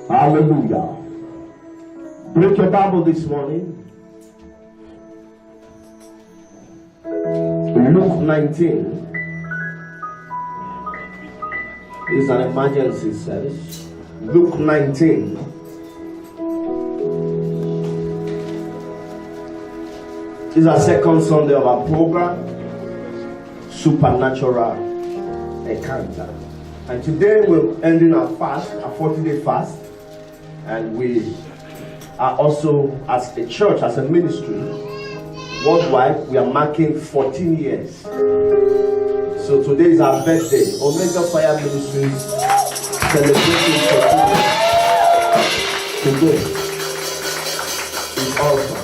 Hallelujah. Break your Bible this morning. Luke 19 is an emergency service. Luke 19. This is our second Sunday of our program, Supernatural Encounter. And today we're ending our fast, our 40-day fast. And we are also, as a church, as a ministry, worldwide, we are marking 14 years. So today is our birthday. Omega Fire Ministries celebrating 14 years. Today is awesome.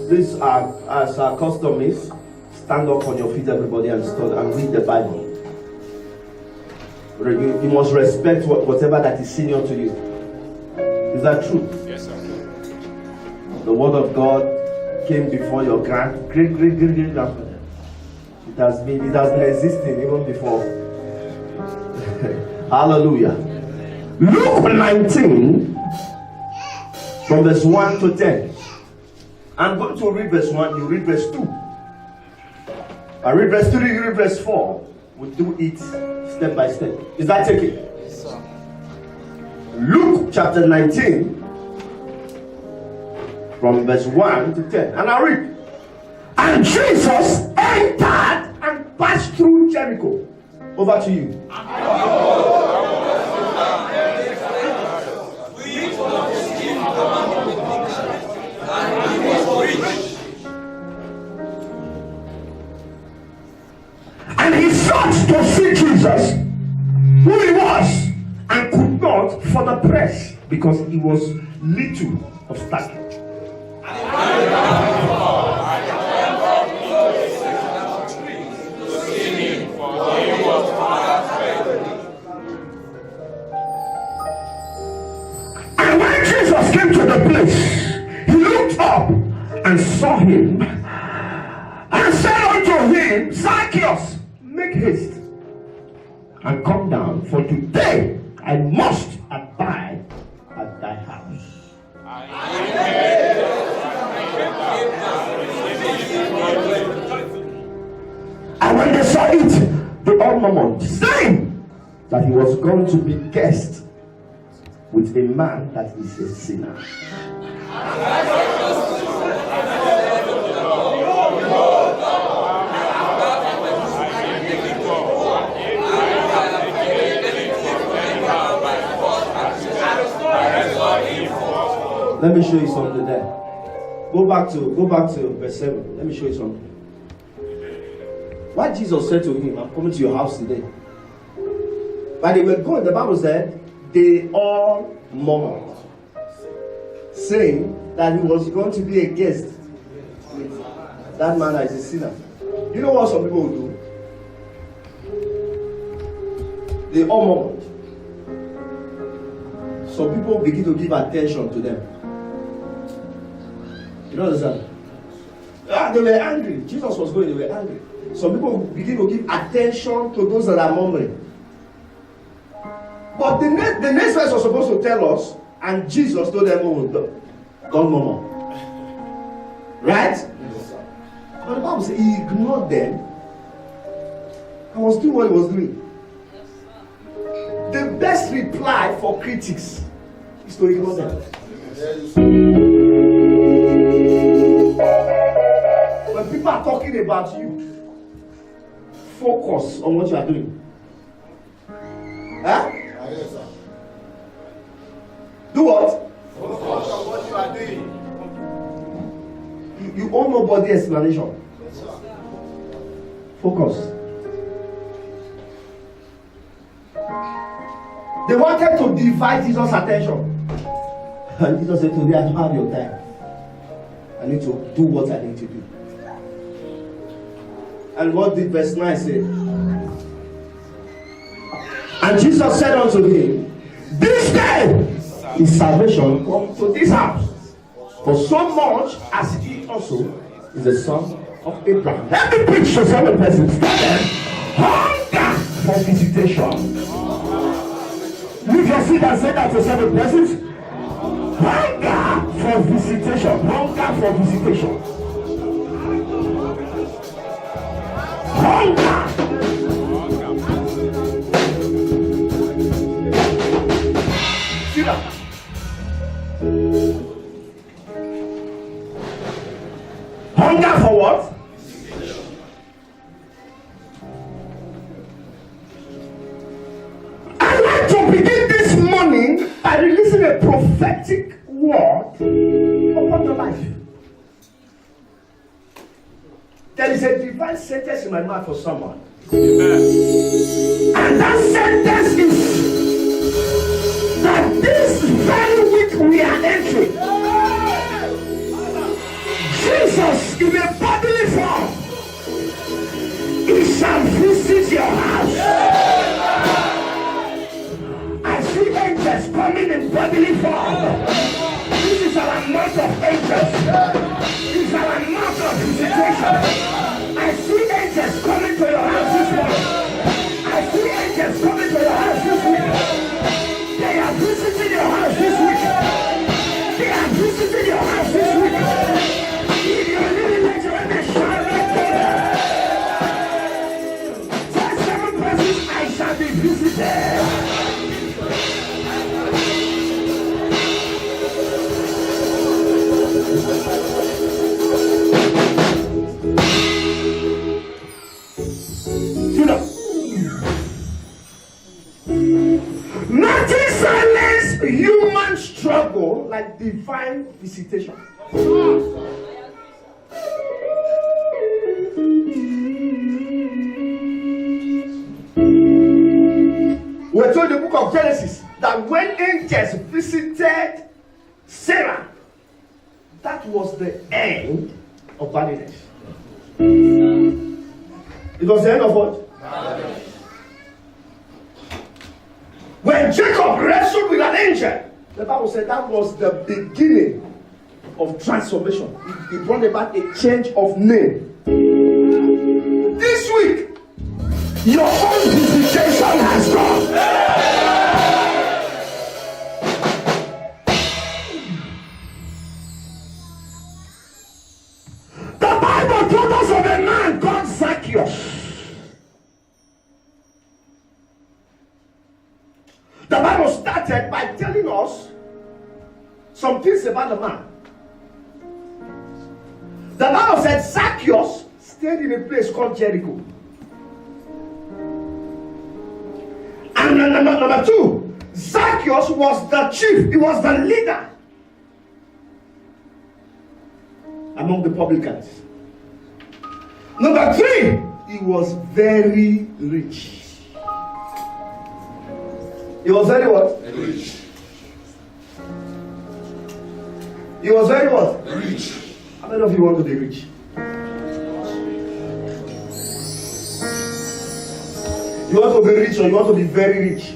Please, as our custom is, stand up on your feet, everybody, and read the Bible. You must respect whatever that is senior to you. Is that true? Yes, sir. The word of God came before your great grandfather. It has been existing even before. Hallelujah. Luke 19 from verse 1 to 10. I'm going to read verse 1, you read verse 2. I read verse 3, you read verse 4. We'll do it step by step. Is that okay? Yes, sir. Luke chapter 19 from verse 1 to 10. And I read. And Jesus entered and passed through Jericho. Over to you. And he sought to see Jesus, who he was, and could not for the press, because he was little of stature. And when Jesus came to the place, he looked up and saw him, and said unto him, Zacchaeus, make haste and come down, for today I must abide at thy house. And when they saw it, they all murmured, saying that he was going to be guest with a man that is a sinner. Let me show you something there. Go back to verse 7. Let me show you something. What Jesus said to him, I'm coming to your house today. But they were going, the Bible said, they all murmured, saying that he was going to be a guest with that man that is a sinner. You know what some people will do? They all murmured. Some people begin to give attention to them. You know what I'm saying? They were angry. Jesus was going, they were angry. Some people begin to give attention to those that are murmuring. But the next verse was supposed to tell us, and Jesus told them, oh, don't murmur. Right? Yes, but the Bible says he ignored them and was doing what he was doing. The best reply for critics is to ignore them. When people are talking about you, focus on what you are doing. Huh? Yes, sir. Do what? Focus on what you are doing. You owe nobody explanation. Yes, sir. Focus. They wanted to divide Jesus' attention. And Jesus said, today I don't have your time. I need to do what I need to do. And what did verse 9 say? And Jesus said unto him, this day is salvation come to this house. For so much as he also is the son of Abraham. Let me preach to some person. Hunger for visitation. Leave your seat and say that to 7 persons. Hunger for visitation. Hunger for visitation. Hunger. Sit down. Hunger for what? I'd like to begin this morning by releasing a prophetic word upon your life. There is a divine sentence in my mouth for someone. Amen. And that sentence is that this very week we are entering, Jesus in a bodily form, he shall visit your house. I see angels coming in bodily form. This is our month of angels. This is our month of visitation. I see angels coming to your house this morning. I see angels coming to your house this week. They are visiting your house this week. They are visiting your house this week. If you are living like you're in a shower right there, tell 7 persons, I shall be visited. Nothing silence human struggle like divine visitation. We're told in the book of Genesis that when angels visited Sarah, that was the end of barrenness. It was the end of what? Barrenness. When Jacob wrestled with an angel, the Bible said that was the beginning of transformation. It brought about a change of name. This week, your own visitation has come. The Bible told us of a man called Zacchaeus. The Bible started by telling us some things about the man. The Bible said Zacchaeus stayed in a place called Jericho. And number 2, Zacchaeus was the chief, he was the leader among the publicans. Number 3, he was very rich. He was very what? Rich. He was very what? Rich. How many of you want to be rich? You want to be rich or you want to be very rich?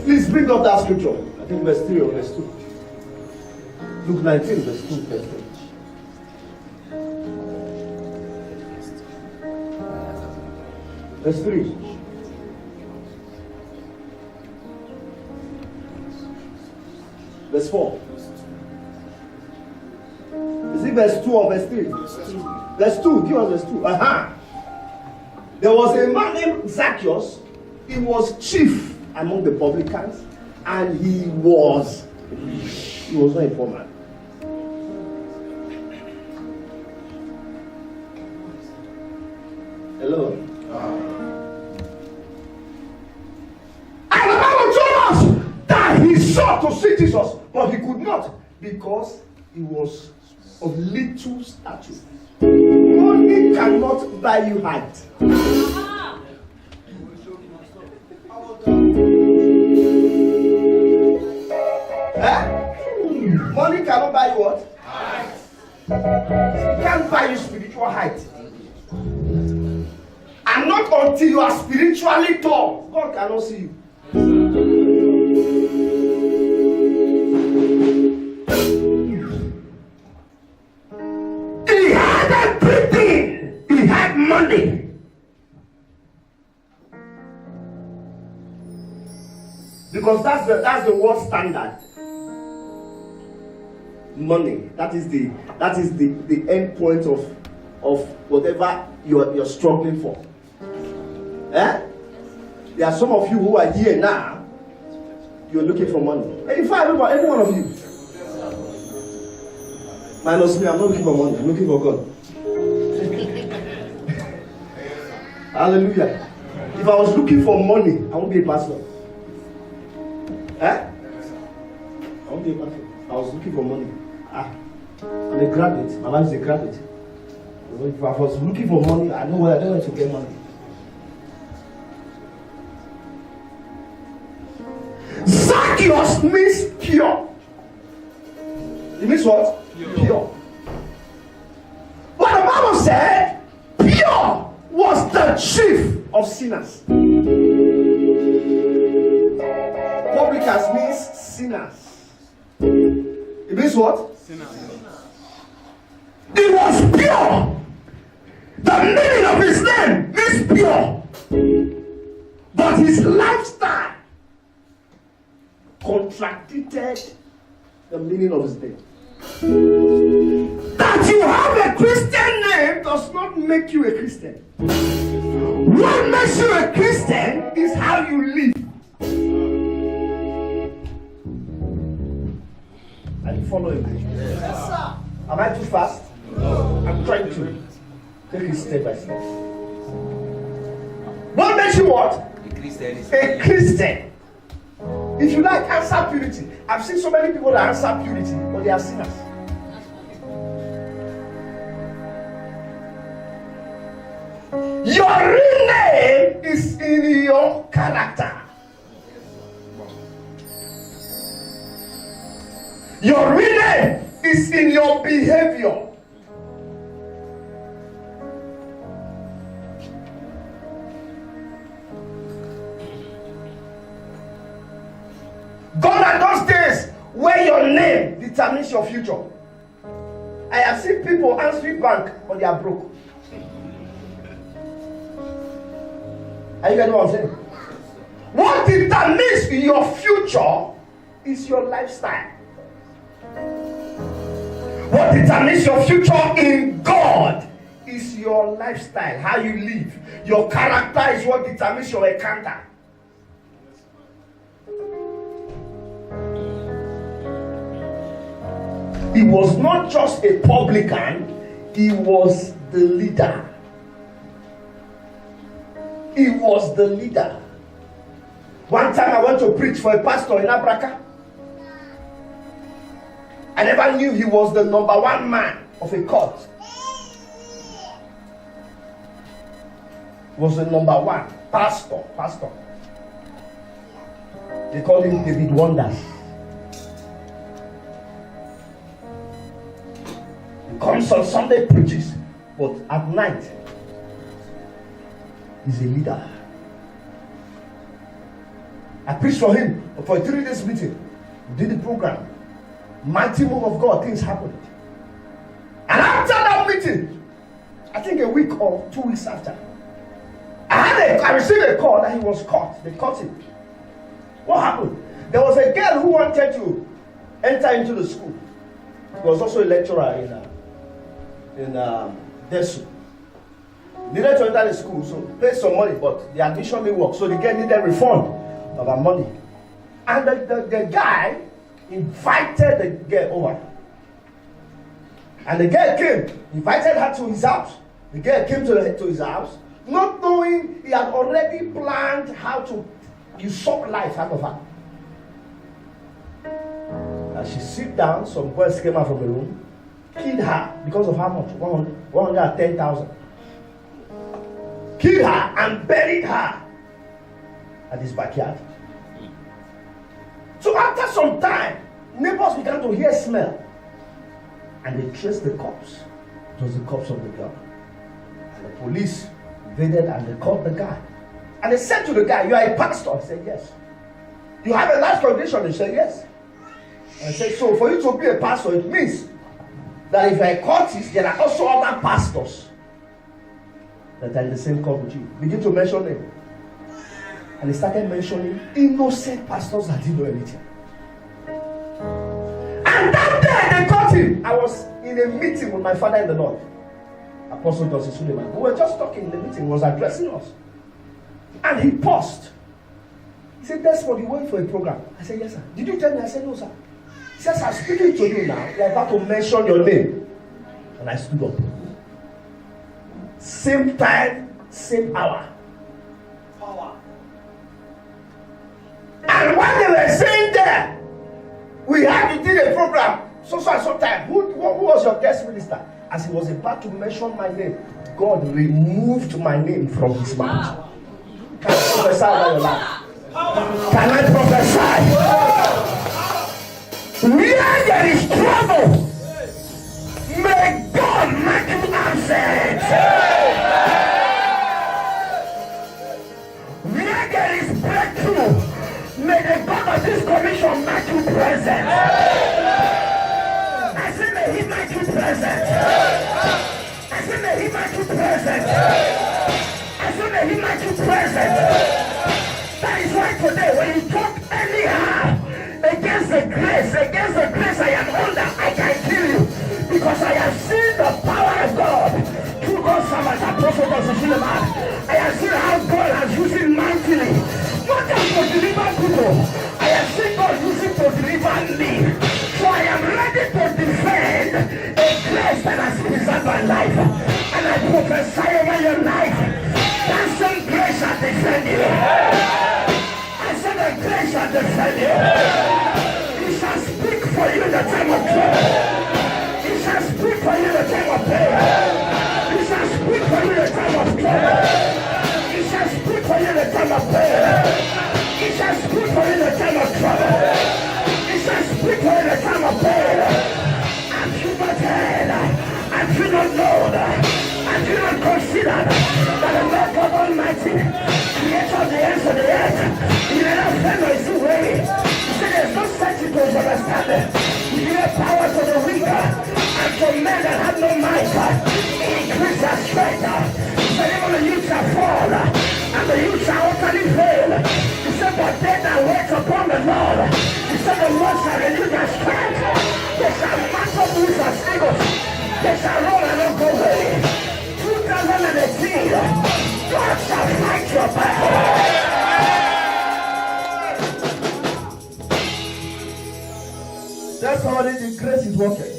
Please bring up that scripture. I think verse 3 or verse 2. Luke 19, verse 2, verse 3. Verse 3. Verse 4. Is it verse 2 or verse 3? Verse 2. Give us verse 2. There was a man named Zacchaeus. He was chief among the publicans and he was rich. He was not a poor man. Hello? And the Bible told us that he sought to see Jesus, but he could not because he was of little stature. Money cannot buy you height. Money cannot buy you what? Height. It can't buy you spiritual height. And not until you are spiritually tall, God cannot see you. everything, he had money. Because that's the world standard. Money. That is the end point of whatever you're struggling for. Eh? There are some of you who are here now. You're looking for money. And in fact, every one of you. Minus me, I'm not looking for money. I'm looking for God. Hallelujah. If I was looking for money, I won't be a pastor. Eh? I won't be a pastor. I was looking for money. I'm a graduate. My wife is a graduate. If I was looking for money, I know where to get money. Zacchaeus means pure. It means what? Pure. But the Bible said, pure was the chief of sinners. Publicans means sinners. It means what? Sinners. It was pure. The meaning of his name is pure. But his lifestyle contradicted the meaning of his name. That you have a Christian name does not make you a Christian. What makes you a Christian is how you live. Are you following me? Yes, sir. Am I too fast? No. I'm trying to take it step by step. What makes you what? A Christian. If you like, answer purity. I've seen so many people that answer purity, but they are sinners. Your real name is in your character. Your real name is in your behavior. God at those days where your name determines your future. I have seen people answering bank, but they are broke. Are you getting what I'm saying? What determines your future is your lifestyle. What determines your future in God is your lifestyle, how you live. Your character is what determines your encounter. He was not just a publican, he was the leader. He was the leader. One time I went to preach for a pastor in Abraka. I never knew he was the number one man of a court. He was the number one pastor. They call him David Wonders. He comes on Sunday, preaches, but at night he's a leader. I preached for him for a 3 days meeting. We did the program. Mighty move of God, things happened. And after that meeting, I think a week or 2 weeks after, I received a call that he was caught. They caught him. What happened? There was a girl who wanted to enter into the school. He was also a lecturer in Desmond. Needed to enter the school, so paid some money, but the admission didn't work. So the girl needed refund of her money. And the guy invited the girl over. And the girl came, invited her to his house. The girl came to his house, not knowing he had already planned how to usurp life out of her. As she sit down, some boys came out from the room, killed her because of how much? 110,000. Killed her and buried her at his backyard. So after some time, neighbors began to hear smell. And they traced the corpse. It was the corpse of the girl. And the police invaded and they caught the guy. And they said to the guy, "You are a pastor?" He said, "Yes." "You have a life condition?" He said, "Yes." And I said, "So for you to be a pastor, it means that if you're a cultist, there are also other pastors that are in the same cult with you. Begin to mention them. And he started mentioning innocent pastors that didn't know anything. And that day they caught him. I was in a meeting with my father in the Lord, Apostle Dr. Suleiman. We were just talking in the meeting. He was addressing us. And he paused. He said, Desmond, you went for a program. I said, yes, sir. Did you tell me? I said, no, sir. He says, I'm speaking to you now. You're about to mention your name. And I stood up. Same time, same hour. Power. And when they were saying there, we had to do a program. So and so time. Who was your guest minister? As he was about to mention my name, God removed my name from his mouth. Can I prophesy about your life? Can I prophesy? Where there is trouble, may God make you absent. Where there is breakthrough, may the God of this commission make you present. I say may he make you present. I say may he make you present. I say may he make you present. That is why today when you talk anyhow against the grace I am under, I can kill you. Because I have seen the power of God through God's servants, Apostle Dr. Suleiman. I have seen how God has used it mightily, not just to deliver people. I have seen God use it to deliver me. So I am ready to defend a grace that has preserved my life. And I prophesy over your life. That same grace shall defend you. I said the grace shall defend you. It shall speak for you in the time of trouble. It shall speak for you in the time of pain. It shall speak for you in the time of trouble. It shall speak for you in the time of pain. It shall speak for you in the time of trouble. It shall speak for you in the time of pain. I do not head. I do not know. I do not consider that the Lord God Almighty, creator of the ends of the earth, he never fail nor is he weary. He said there's no such thing as understanding. He gave power to the weak and to men that have no might. He increased their strength. He said even the youth shall fall and the youth shall utterly fail. He said but they that wait upon the Lord, he said the Lord shall renew their strength. They shall mount up wings as eagles. They shall run and not go weary. 2018, God shall fight your battle. That's how it is. The grace is working.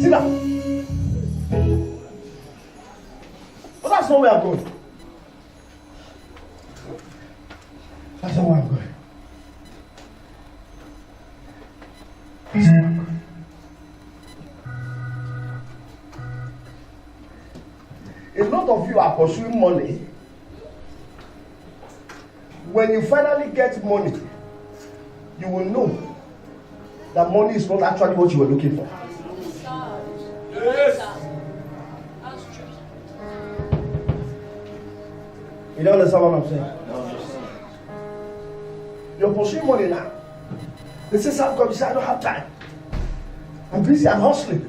Sit down. But that's not where I'm going. That's not where I'm going. That's not where I'm going. A lot of you are pursuing money. When you finally get money, you will know that money is not actually what you were looking for. Yes. That's true. You don't understand what I'm saying? You're pursuing money now. They say, "Sam, God, you say I don't have time. I'm busy. I'm hustling.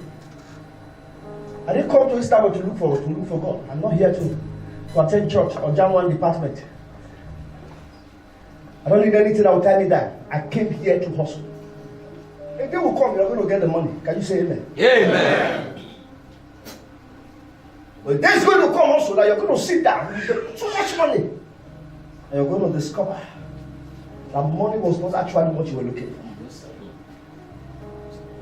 I didn't come to Istanbul to look for God. I'm not here to attend church or jam one department. I don't need anything that will tell me that. I came here to hustle. A day will come, you're going to get the money. Can you say amen? Amen. But there's going to come also that you're going to sit down with so much money. And you're going to discover that money was not actually what you were looking for.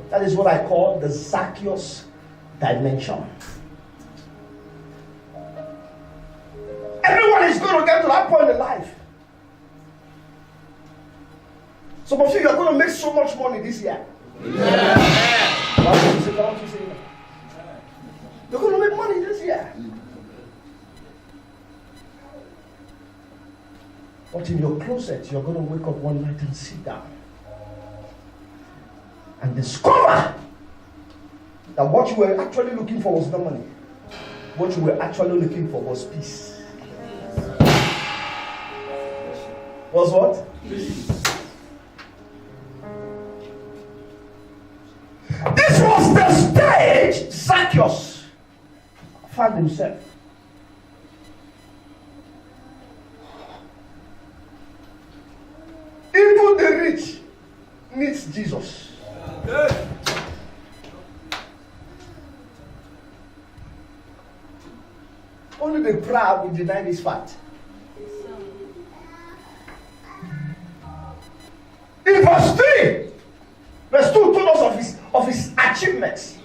That is what I call the Zacchaeus dimension. Everyone is going to get to that point in life. Some of you are going to make so much money this year. Yeah. You're going to make money this year. But in your closet, you're going to wake up one night and sit down and discover that what you were actually looking for was not money. What you were actually looking for was peace. Was what? Peace. age, Zacchaeus found himself. Even the rich needs Jesus. Only the proud will deny this fact. In verse 3, verse 2 told us of his achievements.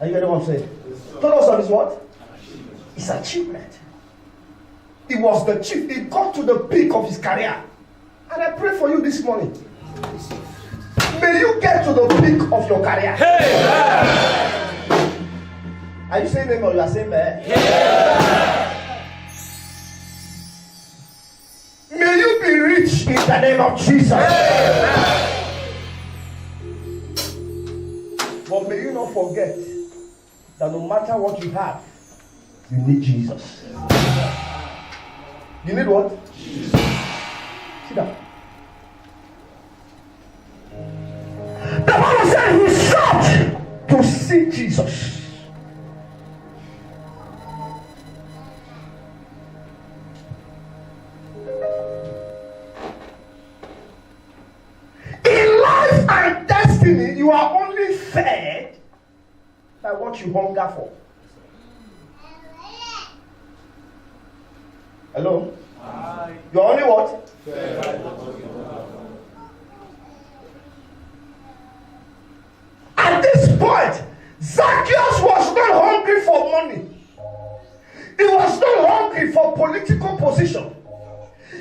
Are you getting what I'm saying? Told us of his what? His achievement. He was the chief. He got to the peak of his career. And I pray for you this morning. May you get to the peak of your career. Hey! Are you saying amen or you are saying amen? Yeah. May you be rich in the name of Jesus. Yeah. But may you not forget that no matter what you have, you need Jesus. You need what? Jesus. Sit down. The Bible said he sought to see Jesus. In life and destiny, you are only fed by what you hunger for. Hello? You're only what? At this point, Zacchaeus was not hungry for money. He was not hungry for political position.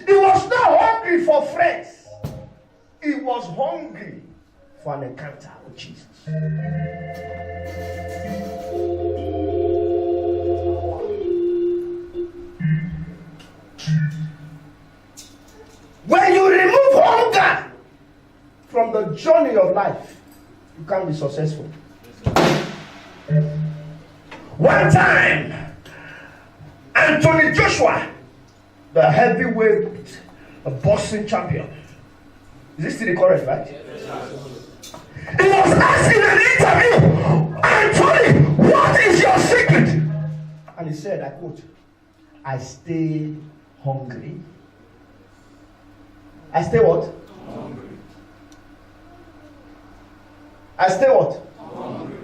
He was not hungry for friends. He was hungry for an encounter with Jesus. When you remove hunger from the journey of life, you can't be successful. One time, Anthony Joshua, the heavyweight boxing champion, is this still correct, right? He was asked in an interview, Anthony, what is your secret? And he said, I quote, I stay hungry. I stay what? Hungry. I stay what? Hungry.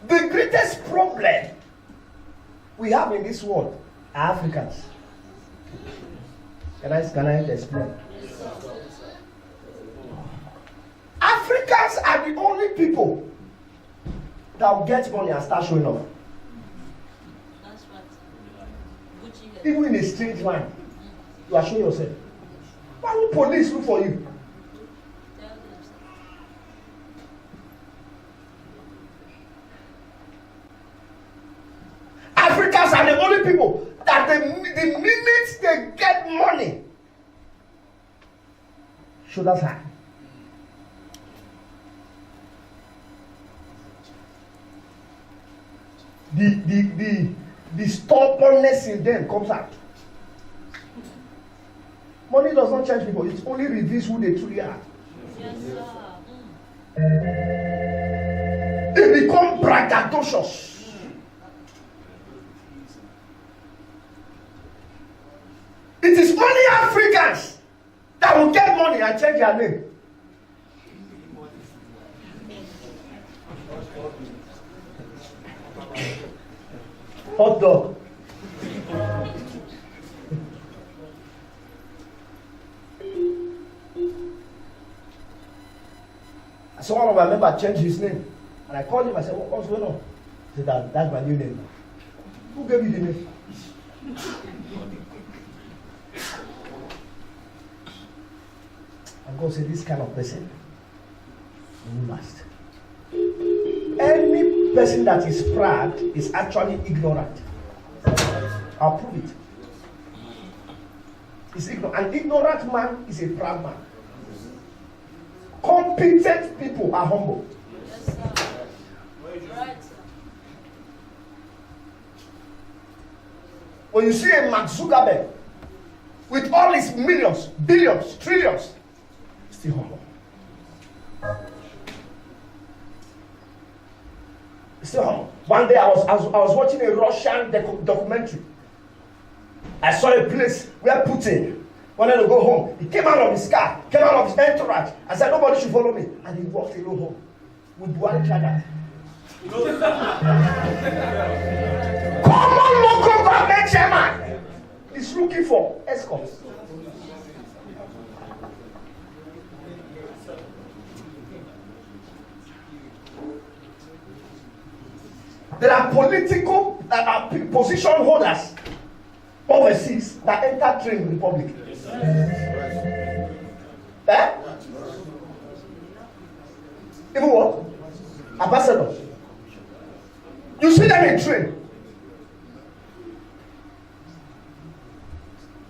The greatest problem we have in this world are Africans. Can I explain? Africans are the only people that will get money and start showing off. Even in a strange land, you are showing yourself. Why would police look for you? Africans are the only people that the minute they get money, shoulders high. The stubbornness in them comes out. Money does not change people, it only reveals who they truly are. Yes, sir. They become braggadocious. It is only Africans that will get money and change their name. Hot dog. So one of my members changed his name. And I called him, I said, what's going on? He said, that's my new name. Who gave you the name? And God said, this kind of person will last. Any person that is proud is actually ignorant. I'll prove it. He's ignorant. An ignorant man is a proud man. Competent people are humble. Yes, sir. Right, sir. When you see a Mark Zuckerberg with all his millions, billions, trillions, Still humble. Still humble. One day I was watching a Russian documentary. I saw a place where Putin wanted to go home. He came out of his car, came out of his entourage. I said, nobody should follow me. And he walked alone home. With Buhari Chada. Common local government chairman is looking for escorts. There are political position holders overseas that enter train republic. Eh? Even what? Ambassadors. You see them in train.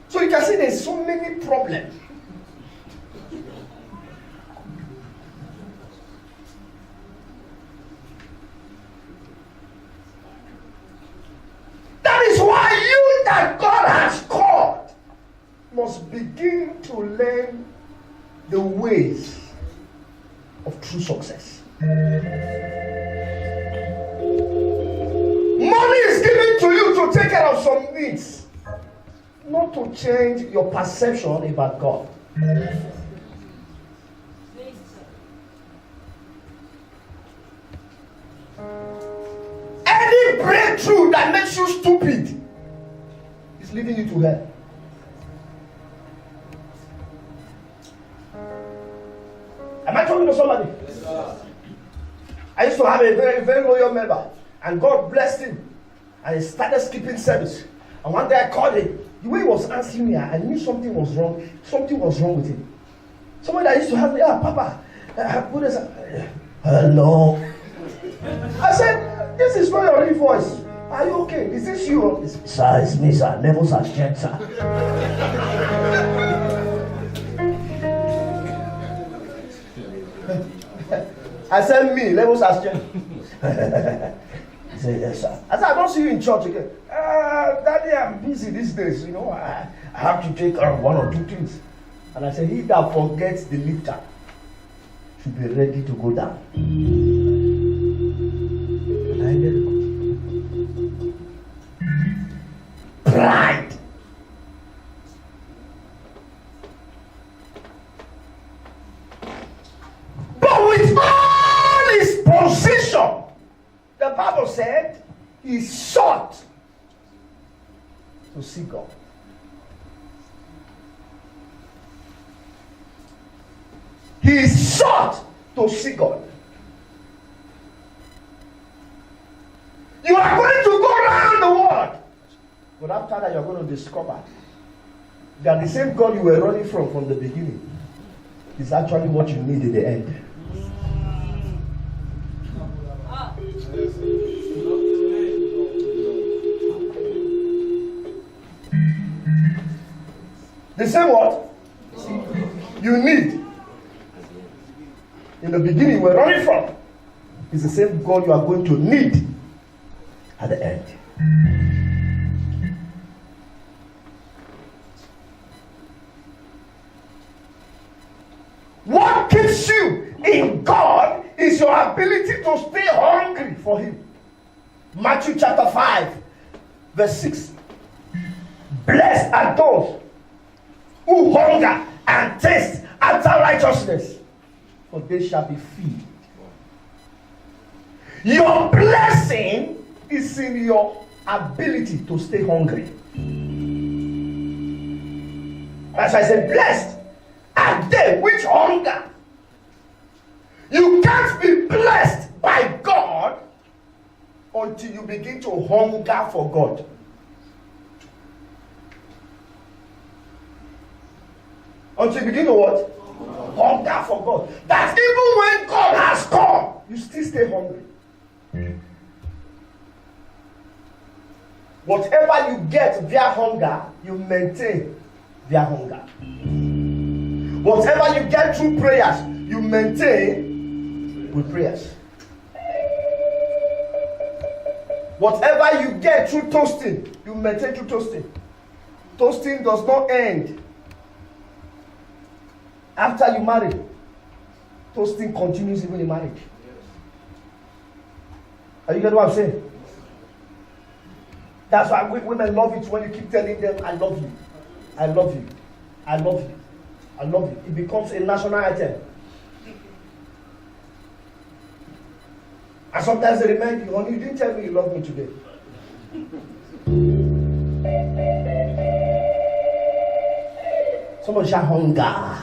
So you can see there's so many problems. That is why you that God has called must begin to learn the ways of true success. Money is given to you to take care of some needs, not to change your perception about God. Any breakthrough that makes you stupid is leading you to hell. Am I talking to somebody? Yes, I used to have a very, very loyal member, and God blessed him, and he started skipping service. And one day I called him. The way he was answering me, I knew something was wrong. Something was wrong with him. Somebody that used to have me, Papa, hello. I said, this is not your real voice. Are you okay? Is this you? Sir, it's me, sir. Levels has checked, sir. I said, me, levels has checked. He said, yes, sir. I said, I don't see you in church again. Daddy, I'm busy these days. You know, I have to take care of one or two things. And I said, he that forgets the lifter should be ready to go down. And I ended it. Pride. But with all his position, the Bible said he sought to see God. He sought to see God. You are going to go around the world, but after that you are going to discover that the same God you were running from the beginning is actually what you need in the end. The same what? You need. In the beginning you were running from is the same God you are going to need at the end. What keeps you in God is your ability to stay hungry for Him. Matthew chapter 5, verse 6. Blessed are those who hunger and thirst after righteousness, for they shall be filled. Your blessing is in your ability to stay hungry. That's why I said, blessed are they which hunger. You can't be blessed by God until you begin to hunger for God. Until you begin to what? Hunger for God. That even when God has come, you still stay hungry. Whatever you get via hunger, you maintain via hunger. Whatever you get through prayers, you maintain with prayers. Whatever you get through toasting, you maintain through toasting. Toasting does not end After you marry, those things continues even in marriage. Are you getting what I'm saying? That's why women love it when you keep telling them, I love you. I love you. I love you. I love you. It becomes a national item. And sometimes they remind you, honey, you didn't tell me you love me today. Someone shout hunger.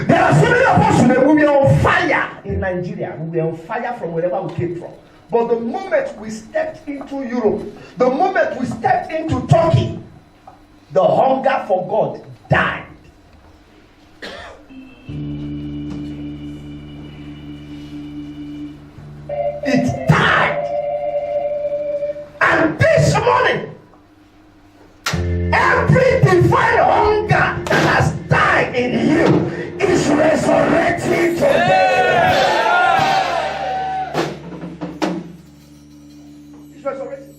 There are so many of us who will be on fire in Nigeria. We were on fire from wherever we came from. But the moment we stepped into Europe, the moment we stepped into Turkey, the hunger for God died. It died. And this morning, every divine hunger that has died in you is resurrecting today. It's resurrecting.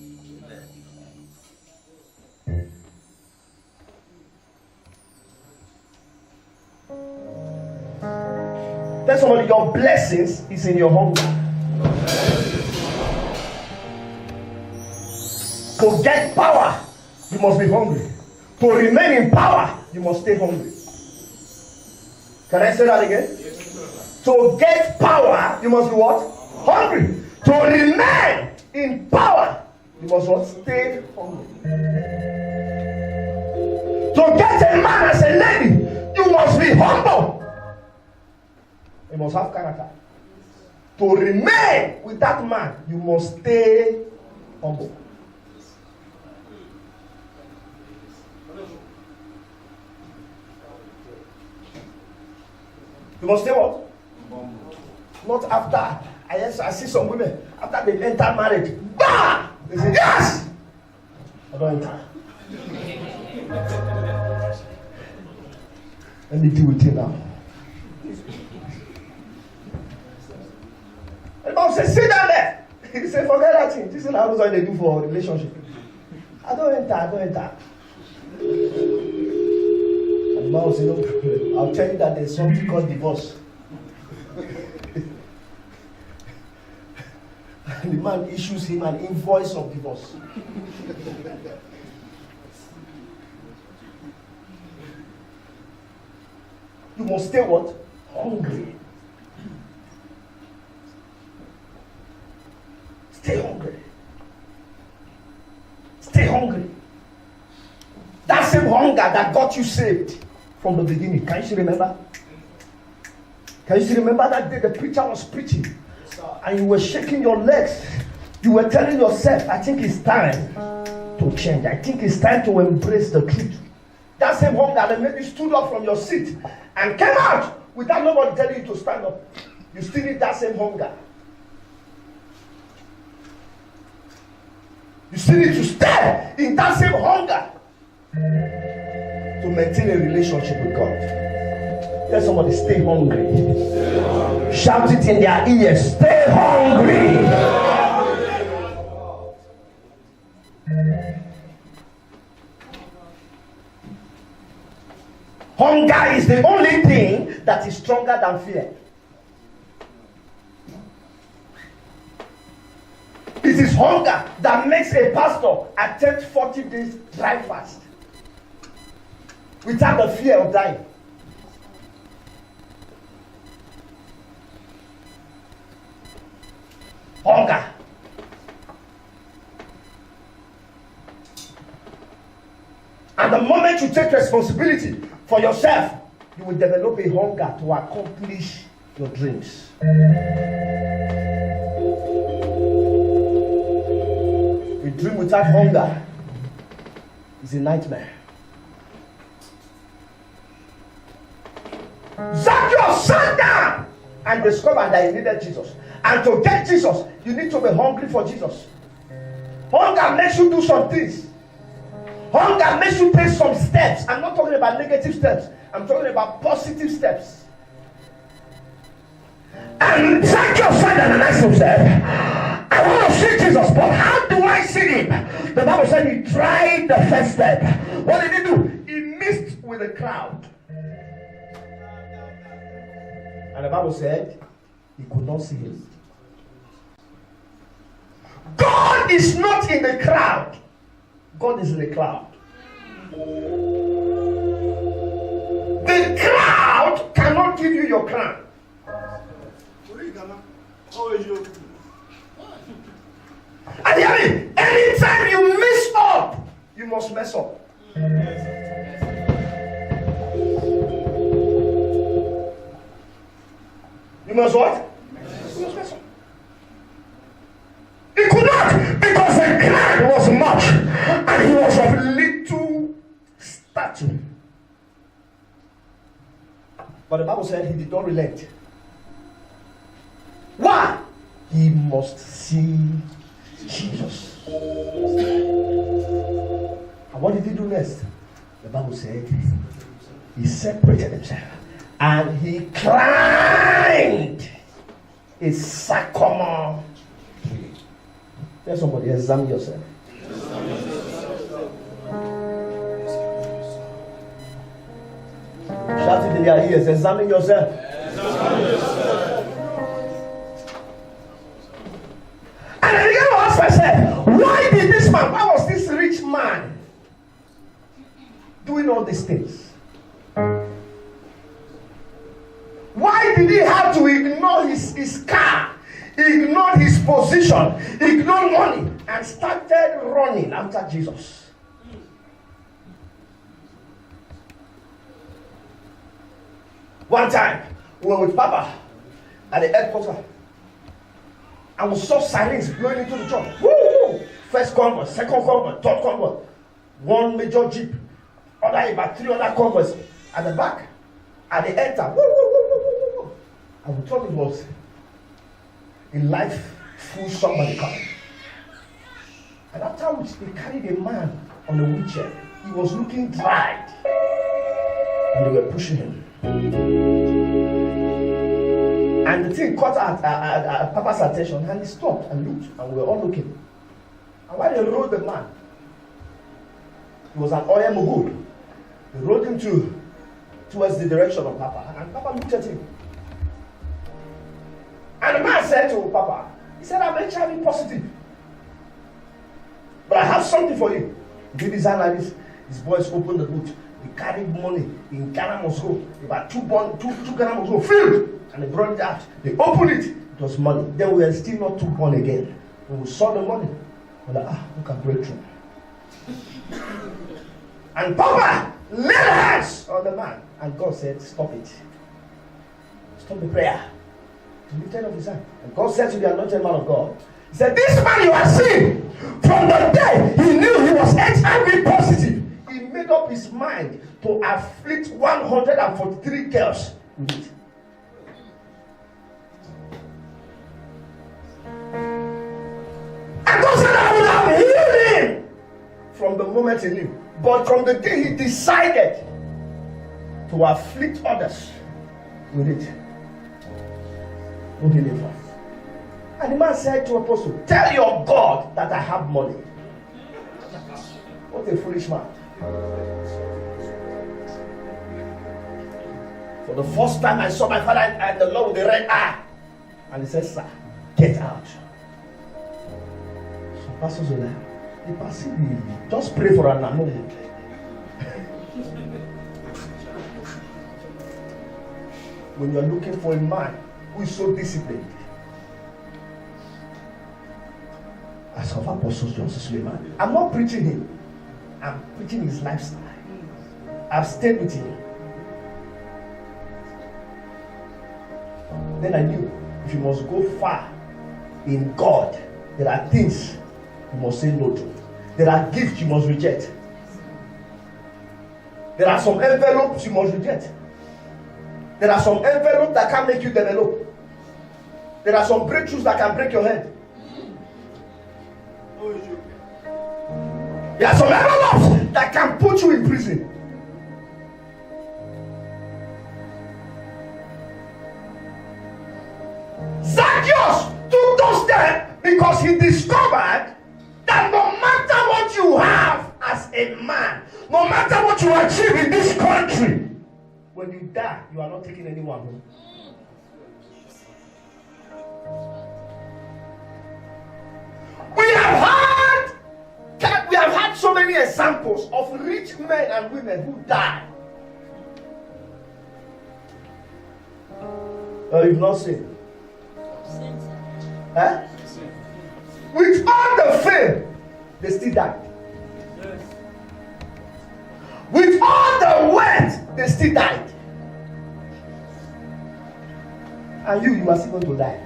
Tell somebody your blessings is in your hunger. To get power, you must be hungry. To remain in power, you must stay hungry. Can I say that again? Yes, to get power, you must be what? Hungry. To remain in power, you must what? Stay hungry. To get a man as a lady, you must be humble. You must have character. To remain with that man, you must stay humble. You must stay what? Not after. I see some women, after they enter marriage, bah! They say, yes! I don't enter. Let me deal with you now. And Bob says, sit down there. He said, forget that thing. This is how they do for a relationship. I don't enter. And the man will say, no problem. I'll tell you that there's something called divorce. And the man issues him an invoice of divorce. You must stay what? Hungry. Stay hungry. Stay hungry. That same hunger that got you saved from the beginning. Can you still remember? Can you still remember that day the preacher was preaching and you were shaking your legs? You were telling yourself, I think it's time to change. I think it's time to embrace the truth. That same hunger that maybe stood up from your seat and came out without nobody telling you to stand up. You still need that same hunger. You still need to stay in that same hunger to maintain a relationship with God. Tell somebody, stay hungry. Stay hungry. Shout it in their ears, stay hungry. Hunger is the only thing that is stronger than fear. It is hunger that makes a pastor attempt 40 days dry fast without the fear of dying. Hunger. And the moment you take responsibility for yourself, you will develop a hunger to accomplish your dreams. A dream without hunger is a nightmare. Zacchaeus sat down and discovered that he needed Jesus. And to get Jesus, you need to be hungry for Jesus. Hunger makes you do some things. Hunger makes you take some steps. I'm not talking about negative steps. I'm talking about positive steps. And Zacchaeus said and asked himself, I want to see Jesus, but how do I see him? the Bible said he tried the first step. What did he do? He mixed with the crowd. And the Bible said he could not see him. God is not in the crowd. God is in the cloud. The crowd cannot give you your crown. And hear me, anytime you mess up, you must mess up. You must what? You must mess up. He could not, because the crowd was much and he was of little stature. But the Bible said he did not relent. Why? He must see Jesus. And what did he do next? The Bible said he separated himself and he climbed a sycamore tree. Tell somebody, examine yourself. Shout it in their ears, examine yourself. And I began to ask myself, why did this man, why was this rich man doing all these things? Why did he have to ignore his car, ignore his position, ignore money, and started running after Jesus? One time, we were with Papa at the headquarters, and we saw sirens blowing into the church. Woo! First convoy, second convoy, third convoy, one major jeep, about 3 other convoys at the back, at the enter. Woo, woo, woo, woo, woo, woo. And we thought it was a life full somebody coming. And after which they carried a man on a wheelchair. He was looking dried, and they were pushing him. And the thing caught at Papa's attention, and he stopped and looked, and we were all looking. And while they rode the man, he was an oil mogul. They rode him towards the direction of Papa, and Papa looked at him. And the man said to Papa, he said, I'm HIV positive, but I have something for you. He did his hand like this. His boys opened the boot. He carried money in Ghana must go. About two Ghana must go filled. And they brought it out. They opened it. It was money. Then we were still not too born again. When we saw the money, we were like, look at breakthrough. And Papa laid hands on the man. And God said, stop it. Stop the prayer. He lifted up his hand. And God said to the anointed man of God, he said, this man you are seeing, from the day he knew he was HIV positive, he made up his mind to afflict 143 girls with it. And God said, I would have healed him from the moment he knew. But from the day he decided to afflict others with it, no healing for us. And the man said to Apostle, tell your God that I have money. What a foolish man. For the first time I saw my father and the Lord with the red eye. And he said, sir, get out. So Pastor Zola, just pray for an moment. When you're looking for a man who is so disciplined, as of Apostle Joseph Suleiman, I'm not preaching him, I'm preaching his lifestyle. I've stayed with him. Then I knew if you must go far in God, there are things you must say no to. There are gifts you must reject. There are some envelopes you must reject. There are some envelopes that can make you develop. There are some breakthroughs that can break your head. There are some envelopes that can put you in prison. Zacchaeus took those steps because he discovered that no matter what a man, no matter what you achieve in this country, when you die, you are not taking anyone home. We have had so many examples of rich men and women who died. You've not seen. Huh? With all the fame, they still died. With all the wealth, they still died. And you are still going to die.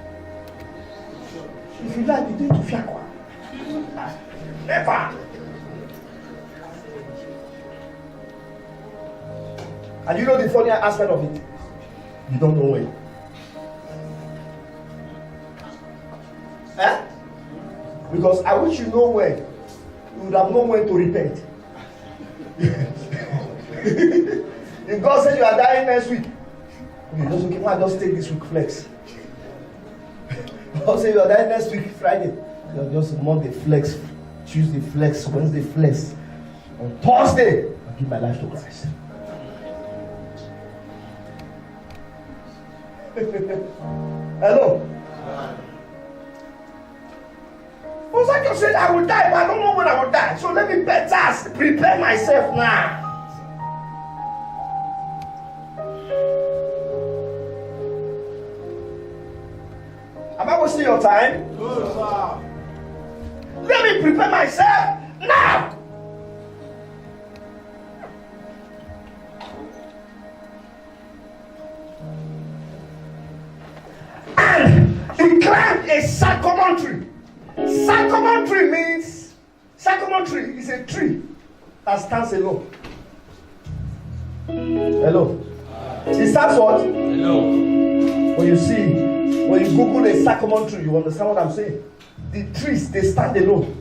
If you die, you do it to fiakwa. Never. And you know the funny aspect of it? You don't know when. Because I wish you know when. You would have known when to repent. If God said you are dying next week, you just okay, I just take this week flex. God said you are dying next week, Friday. You just Monday flex, Tuesday flex, Wednesday flex. On Thursday, I give my life to Christ. Hello? Osarogie said, I will die, but I don't know when I will die. So let me better prepare myself now. Am I wasting your time? Good, sir. Let me prepare myself now. And he climbed a sycamore tree. Sycamore tree is a tree that stands alone. Hello. It stands what? Hello. When you Google a sycamore tree, you understand what I'm saying? The trees, they stand alone.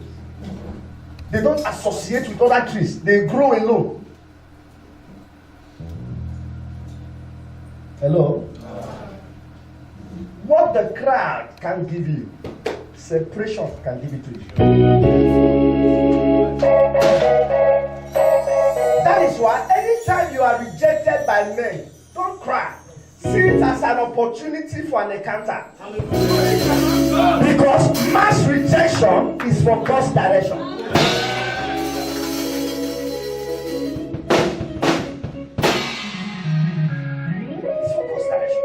They don't associate with other trees. They grow alone. Hello? What the crowd can give you, separation can give it to you. That is why anytime you are rejected by men, don't cry. See it as an opportunity for an encounter. Because mass rejection is for God's direction. It's for God's direction.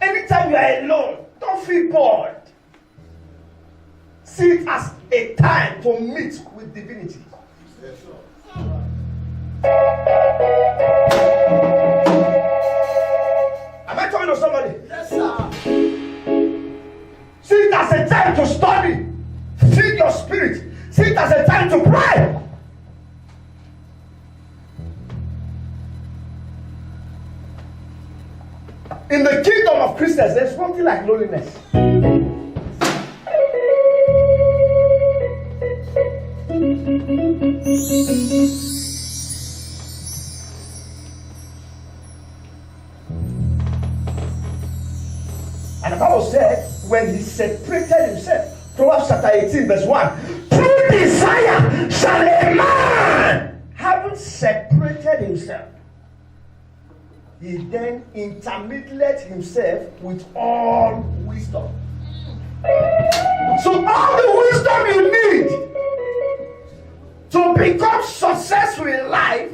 Anytime you are alone, don't feel bored. See it as a time to meet with divinity. Yes, sir. Am I talking to somebody? Yes, sir. See it as a time to study. Feed your spirit. See it as a time to pray. In the kingdom of Christians, there's something like loneliness. And the Bible said, when he separated himself, Proverbs chapter 18, verse 1, through desire shall a man, having separated himself, he then intermediate himself with all wisdom. So all the wisdom you need to become successful in life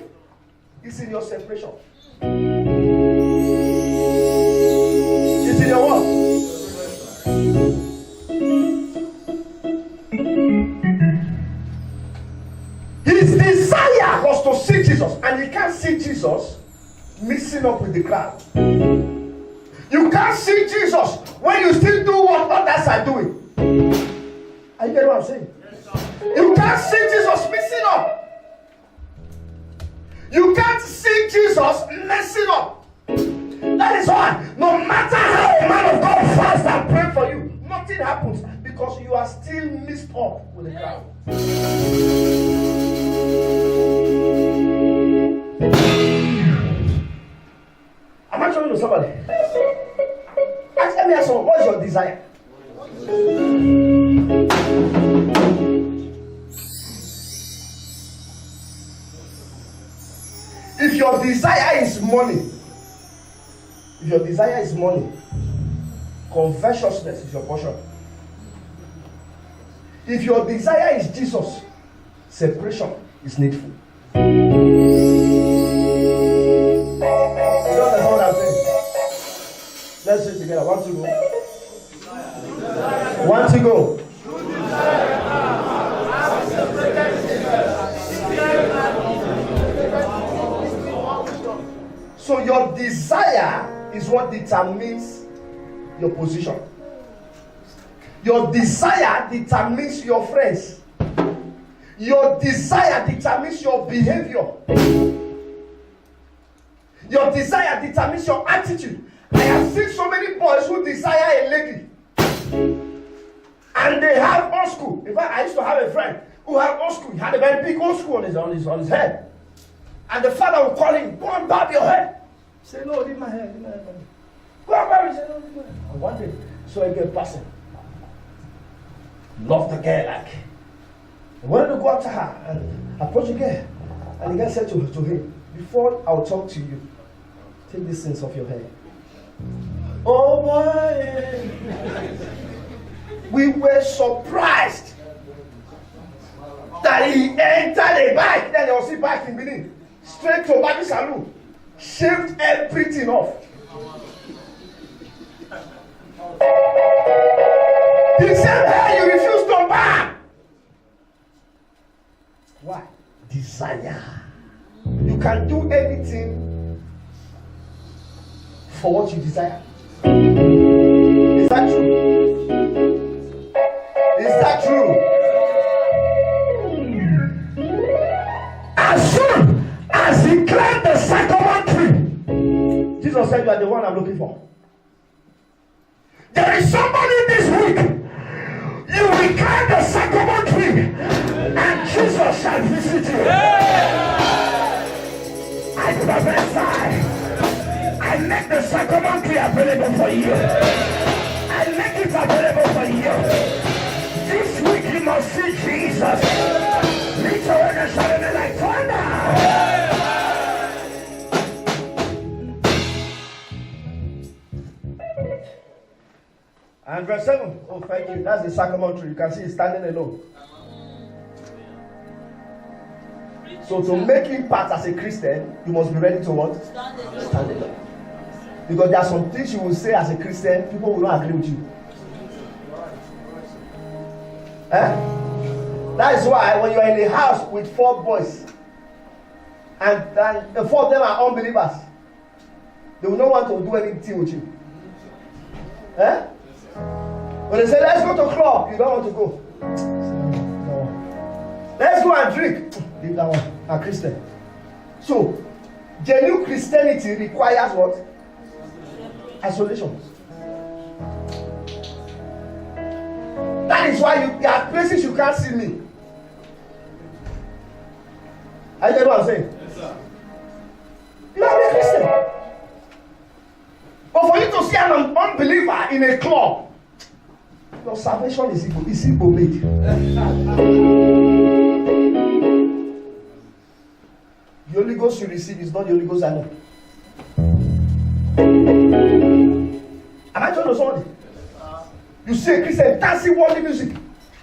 is in your separation. It's in your what? His desire was to see Jesus, and he can't see Jesus mixing up with the crowd. You can't see Jesus when you still do what others are doing. Are you getting what I'm saying? You can't see Jesus mixing up. You can't see Jesus messing up. That is why, no matter how a man of God fasts and pray for you, nothing happens because you are still mixed up with the crowd. Am I talking to somebody? Let me ask someone, what is your desire? If your desire is money, covetousness is your portion. If your desire is Jesus, separation is needful. You understand what I'm saying? Let's do it together. 1, 2, go. 1, 2, go. So your desire is what determines your position. Your desire determines your friends. Your desire determines your behavior. Your desire determines your attitude. I have seen so many boys who desire a lady, and they have old school. In fact, I used to have a friend who had old school. He had a very big old school on his head, and the father would call him, "Go and barb your head." Say, "No, leave my hair, leave my hair." Go and barb it. Say, "No, leave my hair." And one day, so a girl passing, loved the girl like. He wanted to go after her and approach the girl, and the girl said to him, "Before I'll talk to you, take these things off your head." Oh boy! We were surprised that he entered a bike. Then there was a bike in Benin, straight to Baby Salou, shaved everything off. He said, "Hey, you refuse to buy." Why? Desire. You can do anything for what you desire. Is that true? Is that true? As soon as he climbed the sycamore tree, Jesus said, "You are the one I'm looking for." There is somebody this week. You will climb the sycamore tree, and Jesus shall visit you. I prophesy. I make the sycamore tree available for you. I make it available for you. This week you must see Jesus. Reach over and shout me like thunder. And verse 7. Oh, thank you. That's the sycamore tree. You can see it standing alone. So to make impact as a Christian, you must be ready to what? Stand alone. Because there are some things you will say as a Christian, people will not agree with you. That is why when you are in a house with 4 boys, and 4 of them are unbelievers, they will not want to do anything with you. When they say, "Let's go to club," you don't want to go. No. Let's go and drink. Leave that one. I'm Christian. So, genuine Christianity requires what? Isolation. That is why there are places you can't see me. I get what I'm saying? Yes, sir. You are a Christian. But for you to see an unbeliever in a club, your salvation is Igbo made. The Holy Ghost you receive is not the Holy Ghost I know. Am I telling you something? You see a Christian dancing worldly music.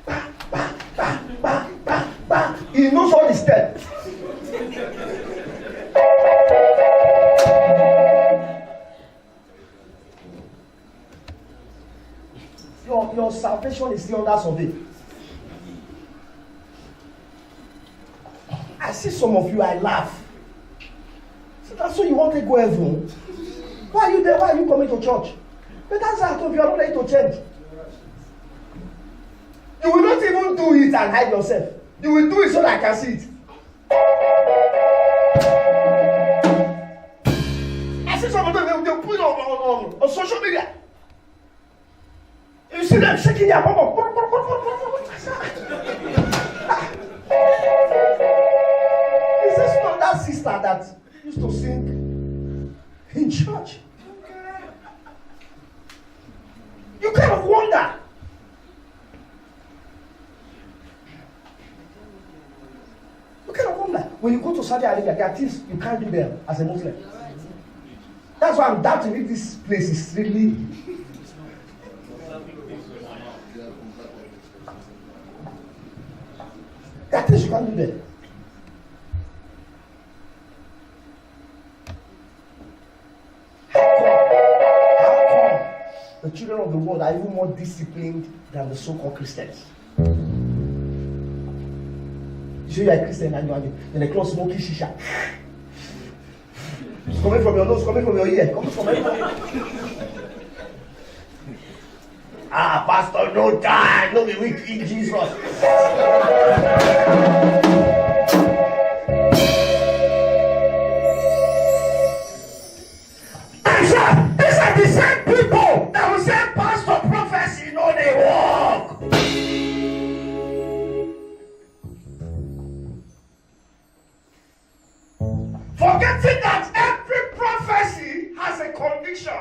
Bah, bah, bah, bah, bah, bah. He knows all the steps. Your salvation is still under survey. I see some of you, I laugh. So that's why you want to go heaven. Why are you there? Why are you coming to church? But that's how I told you, you are not ready to change. You will not even do it and hide yourself. You will do it so that I can see it. I see some of them, they put it on social media. You see them shaking their bum. Is this not that sister that used to sing in church? You kind of wonder. You kind of wonder when you go to to Saudi Arabia, there are things you can't do there as a Muslim. You're right, sir. That's why I'm doubting if this place is really. There are things you can't do there. How come the children of the world are even more disciplined than the so-called Christians? You say you're a Christian and you're in the club smoking shisha. It's coming from your nose, coming from your ear, coming from everywhere. Pastor, no time, no be weak in Jesus. These are the same people that will say pastor prophecy, no, they walk. Forgetting that every prophecy has a condition.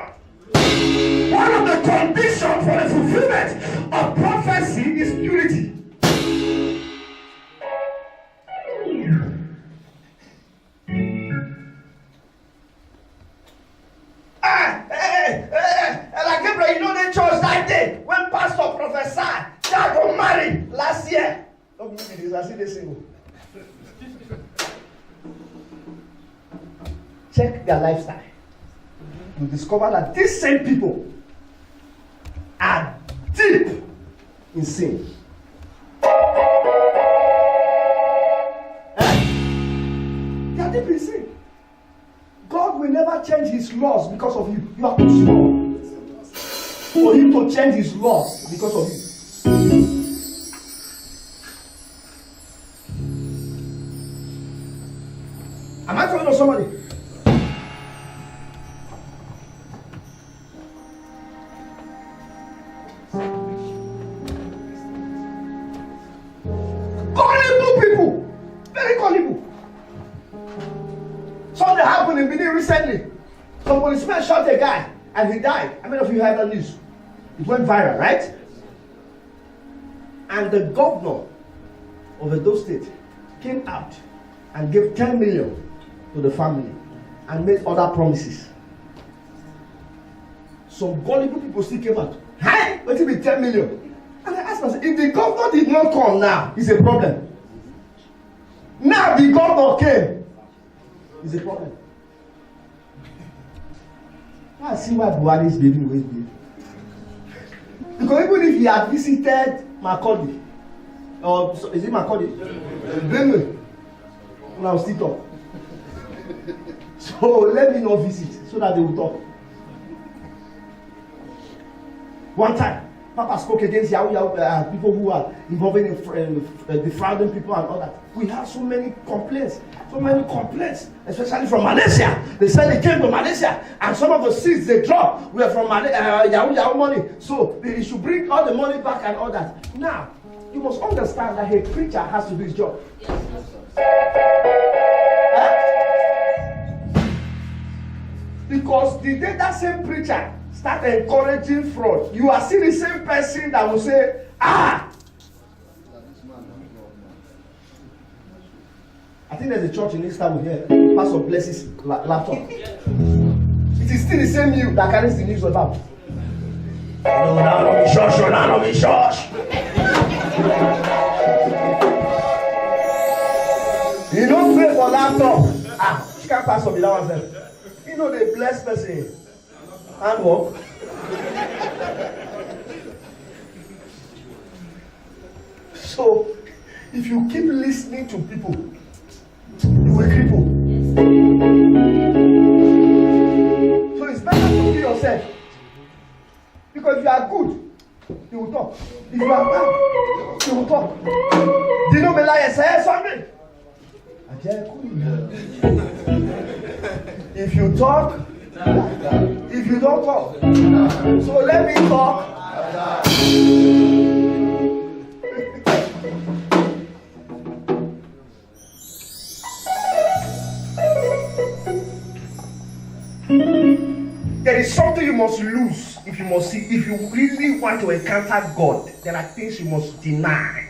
One of the conditions for the fulfillment of prophecy is purity. Like Gabriel, you know the church that day when pastor prophesied, child got married last year. Don't believe this, I see the single. Check their lifestyle. You discover that these same people are deep in sin. They are deep in sin. God will never change his laws because of you. You are too small for him to change his laws because of you. Am I talking to somebody? Gullible people. Very gullible. Something happened in Benin recently. Some policemen shot a guy and he died. How many of you heard that news? It went viral, right? And the governor of Edo State came out and gave 10 million to the family and made other promises. Some gullible people still came out. Hey, what will be 10 million? And I asked myself, if the governor did not come now, it's a problem. Now the governor came, it's a problem. I see why Buhari is behaving the way he's behaving. Because even if he had visited Macaulay, or is it Macaulay? Benue, now still talk. So let me not visit so that they will talk. One time, Papa spoke against people who are involving in defrauding people and all that. We have so many complaints, especially from Malaysia. They said they came to Malaysia and some of the seeds they dropped were from Yahoo money. So they should bring all the money back and all that. Now, you must understand that a preacher has to do his job. Yes, sir. Because the day that same preacher start encouraging fraud, you are still the same person that will say, I think there's a church in Istanbul here, Pastor Blesses laptop. It is still the same you that carries the news about. No, now be church, now be church. You don't pay for laptop. She can't pass on without herself. You know the blessed person. And work. So, if you keep listening to people, you will cripple. So it's better to be yourself. Because if you are good, you will talk. If you are bad, you will talk. Do you know me like say something? If you talk, if you don't talk. So let me talk. There is something you must lose if you really want to encounter God. There are things you must deny.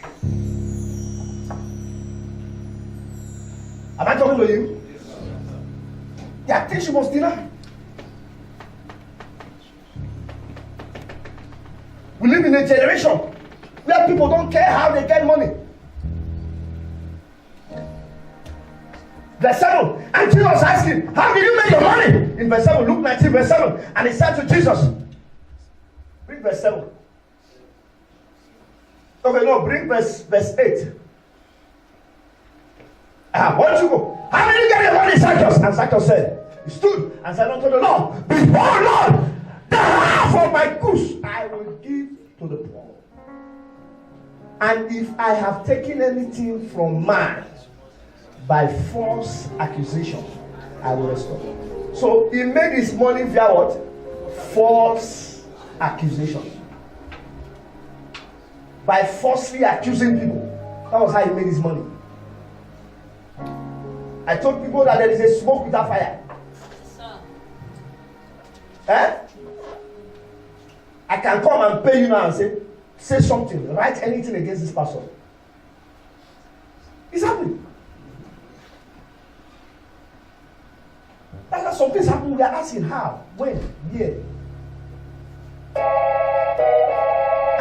Am I talking to you? There are things you must deny. We live in a generation where people don't care how they get money. Verse 7, and Jesus asked him, how did you make your money? In verse 7, Luke 19, verse 7, and he said to Jesus, bring verse 7. Okay, no, bring verse 8. Why don't you go? How did you get your money, Zacchaeus? And Zacchaeus said, he stood and said unto the Lord, behold, Lord, the half of my goods I will give to the poor. And if I have taken anything from man by false accusation, I will restore. So he made his money via what? False accusation. By falsely accusing people. That was how he made his money. I told people that there is a smoke without fire. I can come and pay you now and say something, write anything against this person. It's happening. That's why some things happen. We are asking how, when, where.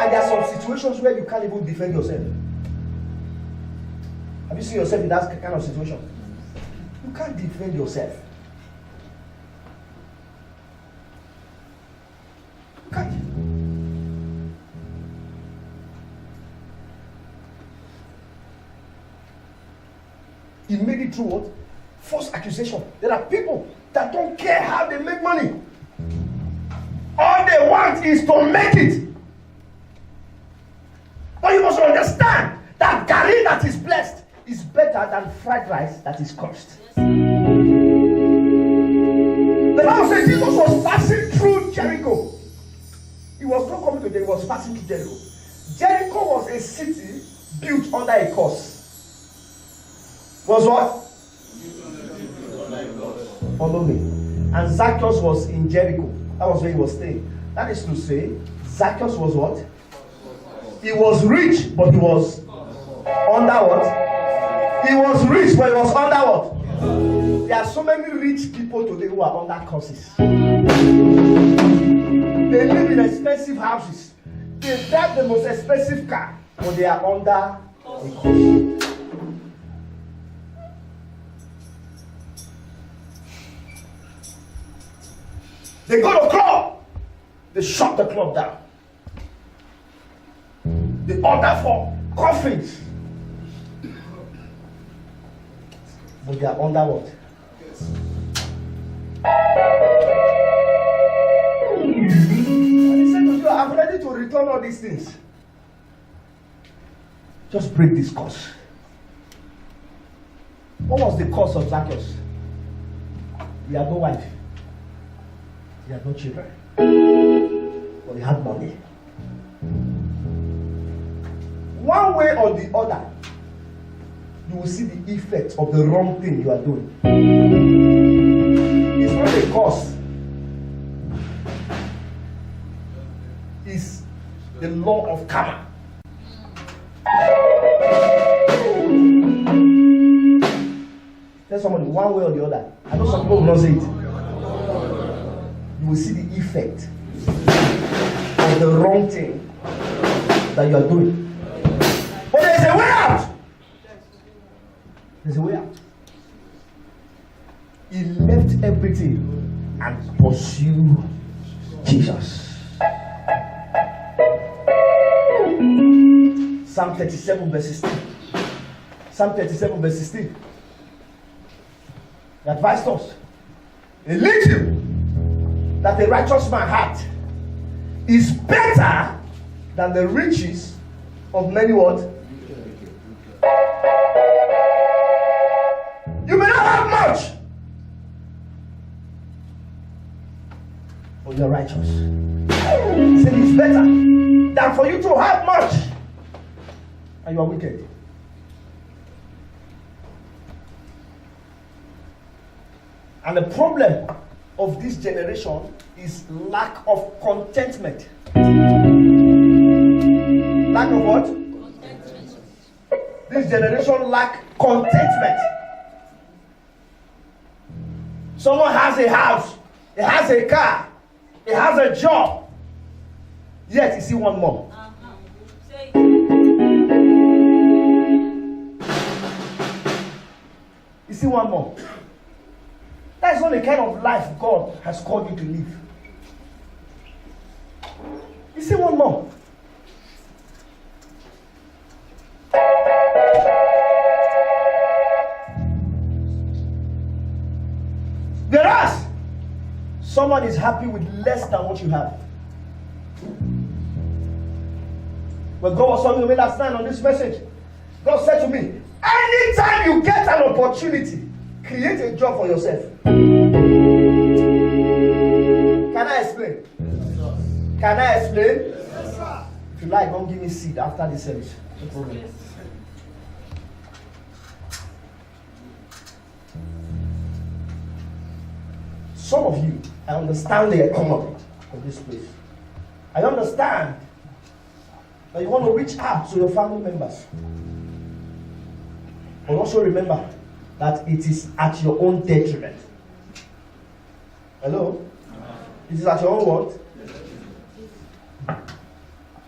And there are some situations where you can't even defend yourself. Have you seen yourself in that kind of situation? You can't defend yourself. You can't. He made it through what? False accusation. There are people that don't care how they make money. All they want is to make it. But you must understand that garri that is blessed is better than fried rice that is cursed. The Bible says Jesus was passing through Jericho. He was not coming to Jericho, he was passing through Jericho. Jericho was a city built under a curse. Was what? Follow me. And Zacchaeus was in Jericho. That was where he was staying. That is to say, Zacchaeus was what? He was rich, but he was under what? He was rich, but he was under what? There are so many rich people today who are under curses. They live in expensive houses. They drive the most expensive car, but they are under a curse. They go to club. They shut the club down. They order for coffins. But they are under what? And he said to you, I'm ready to return all these things. Just break this curse. What was the curse of Zacchaeus? He had no wife. He had no children. But he had money. One way or the other, you will see the effect of the wrong thing you are doing. It's not a cause. It's the law of karma. Tell somebody one way or the other. I know some people will not say it. You will see the effect of the wrong thing that you are doing. But there's a way out. There's a way out. He left everything and pursued Jesus. Psalm 37 verse 16. Psalm 37 verse 16. He advised us. A little that the righteous man had is better than the riches of many what? You may not have much, but you're righteous. He said it's better than for you to have much and you are wicked. And the problem of this generation is lack of contentment. Lack of what? This generation lack contentment. Someone has a house, he has a car, he has a job, yet he see one more. Say it. You see one more. That is not the kind of life God has called you to live. You see one more. Whereas someone is happy with less than what you have. When God was talking to me last night on this message, God said to me, anytime you get an opportunity, create a job for yourself. Can I explain? Can I explain? If you like, don't give me seed after the service. No problem. Some of you, I understand the economy of this place. I understand that you want to reach out to your family members. But also remember that it is at your own detriment. Hello? It is at your own what?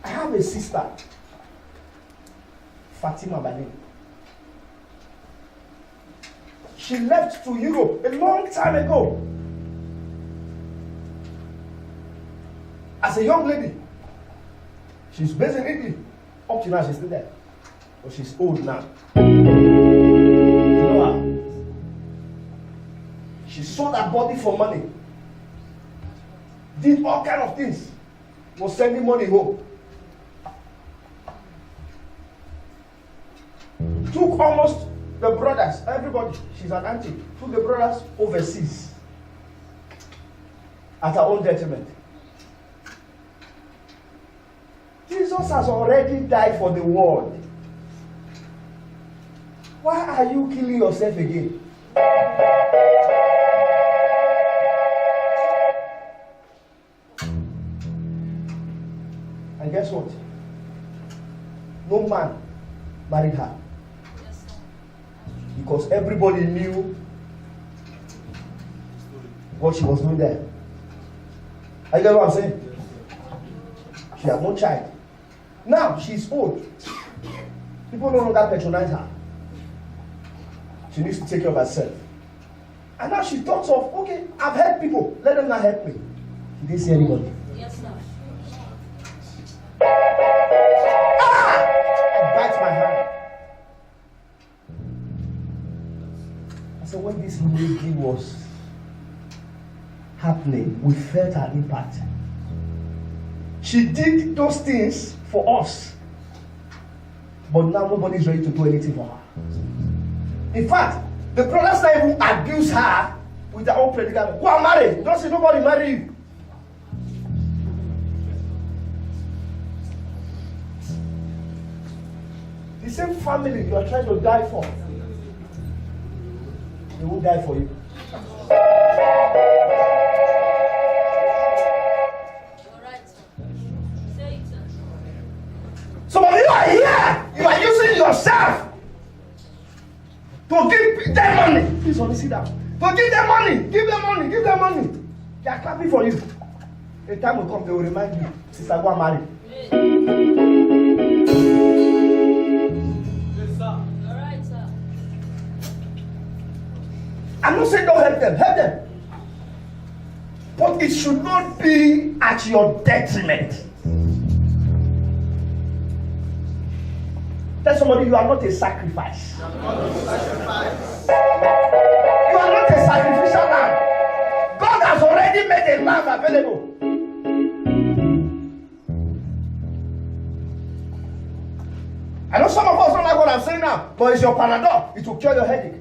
I have a sister, Fatima by name. She left to Europe a long time ago. As a young lady, she's based in Italy. Up to now, she's still there. But she's old now. You know her? She sold her body for money. Did all kind of things. Was sending money home. Took almost the brothers, everybody, she's an auntie, took the brothers overseas. At her own detriment. Jesus has already died for the world. Why are you killing yourself again? And guess what? No man married her. Because everybody knew what she was doing there. Are you getting what I'm saying? She had no child. Now she's old. People no longer patronize her. She needs to take care of herself. And now she thought of, okay, I've helped people. Let them not help me. She didn't see anybody. Yes, sir. I bite my hand. I said, when this lady was happening, we felt her impact. She did those things for us. But now nobody's ready to do anything for her. In fact, the brothers now even abuse her with their own predicament. Go and marry. Don't say nobody marry you. The same family you are trying to die for, they will die for you. Some of you are here. You are using yourself to give them money. Please only sit down. To give them money. Give them money. Give them money. They are clapping for you. A time will come, they will remind you, sister, go and marry. Yes, sir. All right, sir. I'm not saying don't help them. Help them. But it should not be at your detriment. Tell somebody you are not a sacrifice. You are not a sacrificial lamb. God has already made a lamb available. I know some of us don't like what I'm saying now, but it's your Panadol. It will cure your headache.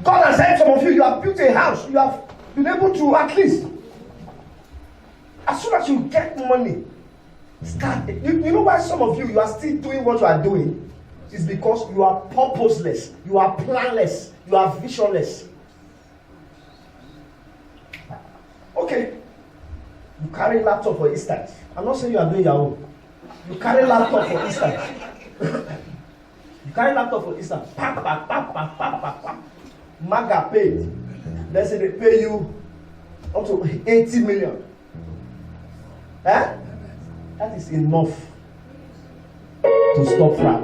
God has helped some of you. You have built a house. You have been able to at least, as soon as you get money, start. You know why some of you are still doing what you are doing? It's because you are purposeless. You are planless. You are visionless. Okay. You carry laptop for instance. I'm not saying you are doing your own. You carry laptop for Easter. You carry laptop for Easter. Maga paid. Let's say they pay you up to 80 million. Eh? That is enough to stop fraud.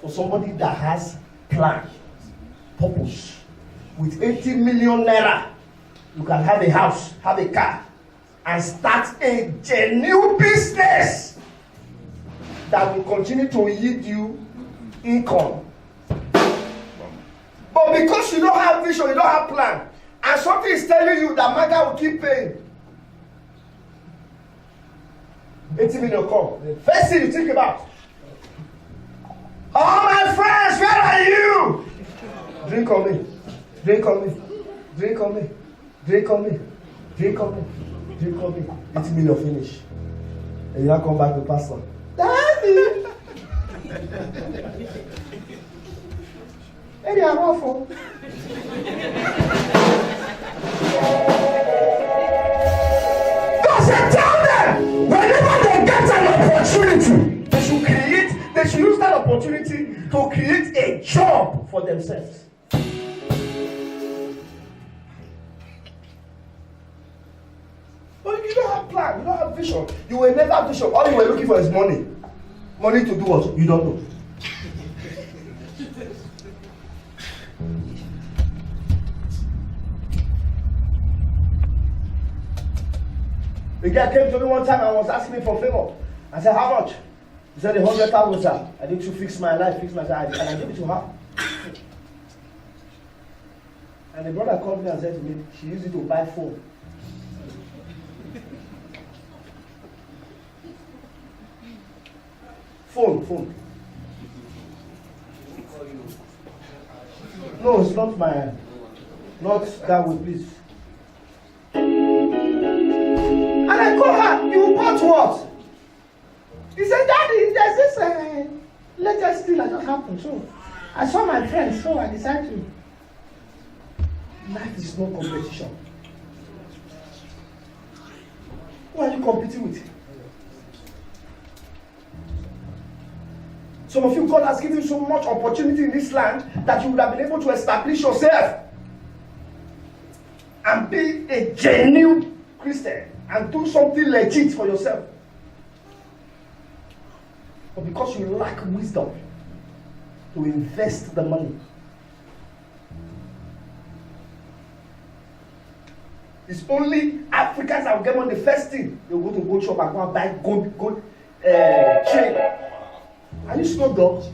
For somebody that has plan, purpose, with 80 million naira, you can have a house, have a car, and start a genuine business that will continue to yield you income. But because you don't have vision, you don't have plan, and something is telling you that Maga will keep paying, 80 million come. The first thing you think about, all my friends, where are you? Drink on me. Drink on me. Drink on me. Drink on me. Drink on me. Drink on me. 80 million finish. And you now come back to pastor. Daddy! Hey, they are awful. God said, tell them, whenever they get an opportunity, they should use that opportunity to create a job for themselves. But you don't have plan, you don't have vision. You will never have vision. All you were looking for is money. Money to do what? You don't know. The guy came to me one time and was asking me for favor. I said, how much? He said, 100,000, sir. I need to fix my life, fix my life. And I gave it to her. And the brother called me and said to me, she used it to buy phone. Phone. No, it's not my, not that way, please. And I call her, you bought what? He said, Daddy, there's this latest thing that just happened. So I saw my friends, so I decided to. Life is not competition. Who are you competing with? Some of you, God has given you so much opportunity in this land that you would have been able to establish yourself and be a genuine Christian and do something legit for yourself. But because you lack wisdom to invest the money, it's only Africans that will get on the first thing. They will go to gold shop and go and buy gold chain. Are you Snoop Dogg?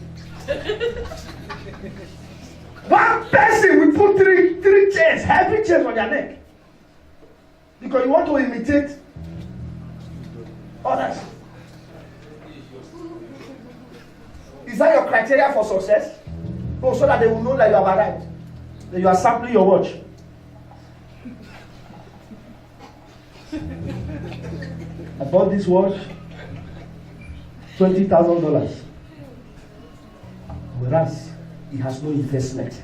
One person will put three chains, heavy chains on their neck. Because you want to imitate others. Is that your criteria for success? Oh, so that they will know that you have arrived. That you are sampling your watch. I bought this watch, $20,000. Whereas it has no investment.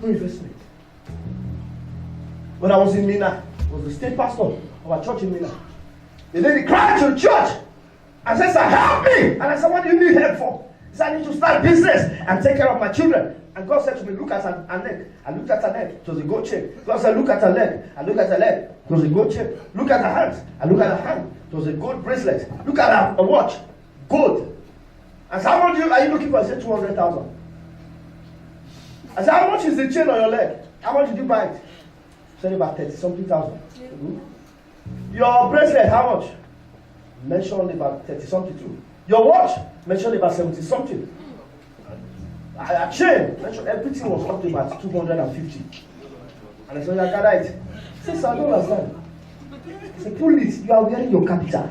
No investment. When I was in Mina, I was the state pastor of our church in Mina. The lady cried to the church and said, "Sir, help me!" And I said, "What do you need help for?" He said, "I need to start business and take care of my children." And God said to me, "Look at her neck." I looked at her neck. It was a gold chain. God said, "Look at her leg." I looked at her leg. It was a gold chain. Look at her hands. I looked at her hand. It was a gold bracelet. Look at her watch. Gold. I said, "How much are you looking for?" I said, 200,000. I said, "How much is the chain on your leg? How much did you buy it?" He said, "About 30-something thousand." Your bracelet, how much? Mentioned about 30-something too. Your watch? Mentioned about 70-something. A chain? Mentioned everything was up to about 250. And I said, "I got it." He said, "Sir, I don't understand." He said, "Pull it, you are wearing your capital."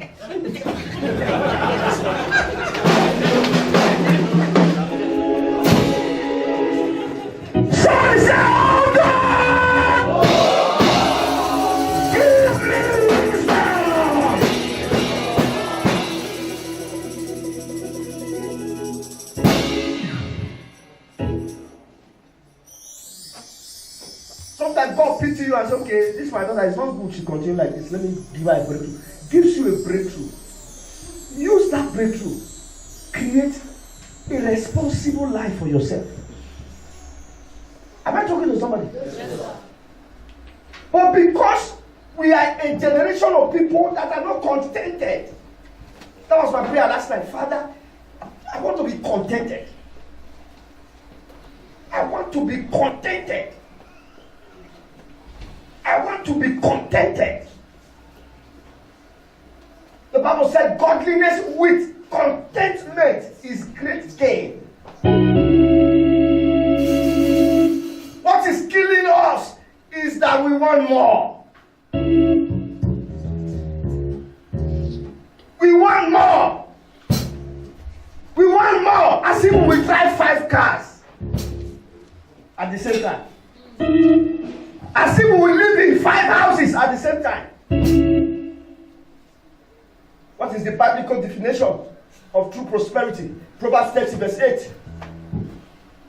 Somebody say, "Oh God! Give me wisdom." Sometimes God God pity you and say, okay, this my daughter is not good, she continue like this. Let me give her a breakthrough. Gives you a breakthrough. Use that breakthrough. Create a responsible life for yourself. Am I talking to somebody? Yes, sir. But because we are a generation of people that are not contented. That was my prayer last night. Father, I want to be contented. I want to be contented. I want to be contented. The Bible said godliness with contentment is great gain. What is killing us is that we want more. We want more. We want more. As if we drive 5 cars at the same time. As if we live in 5 houses at the same time. What is the biblical definition of true prosperity? Proverbs 30 verse 8.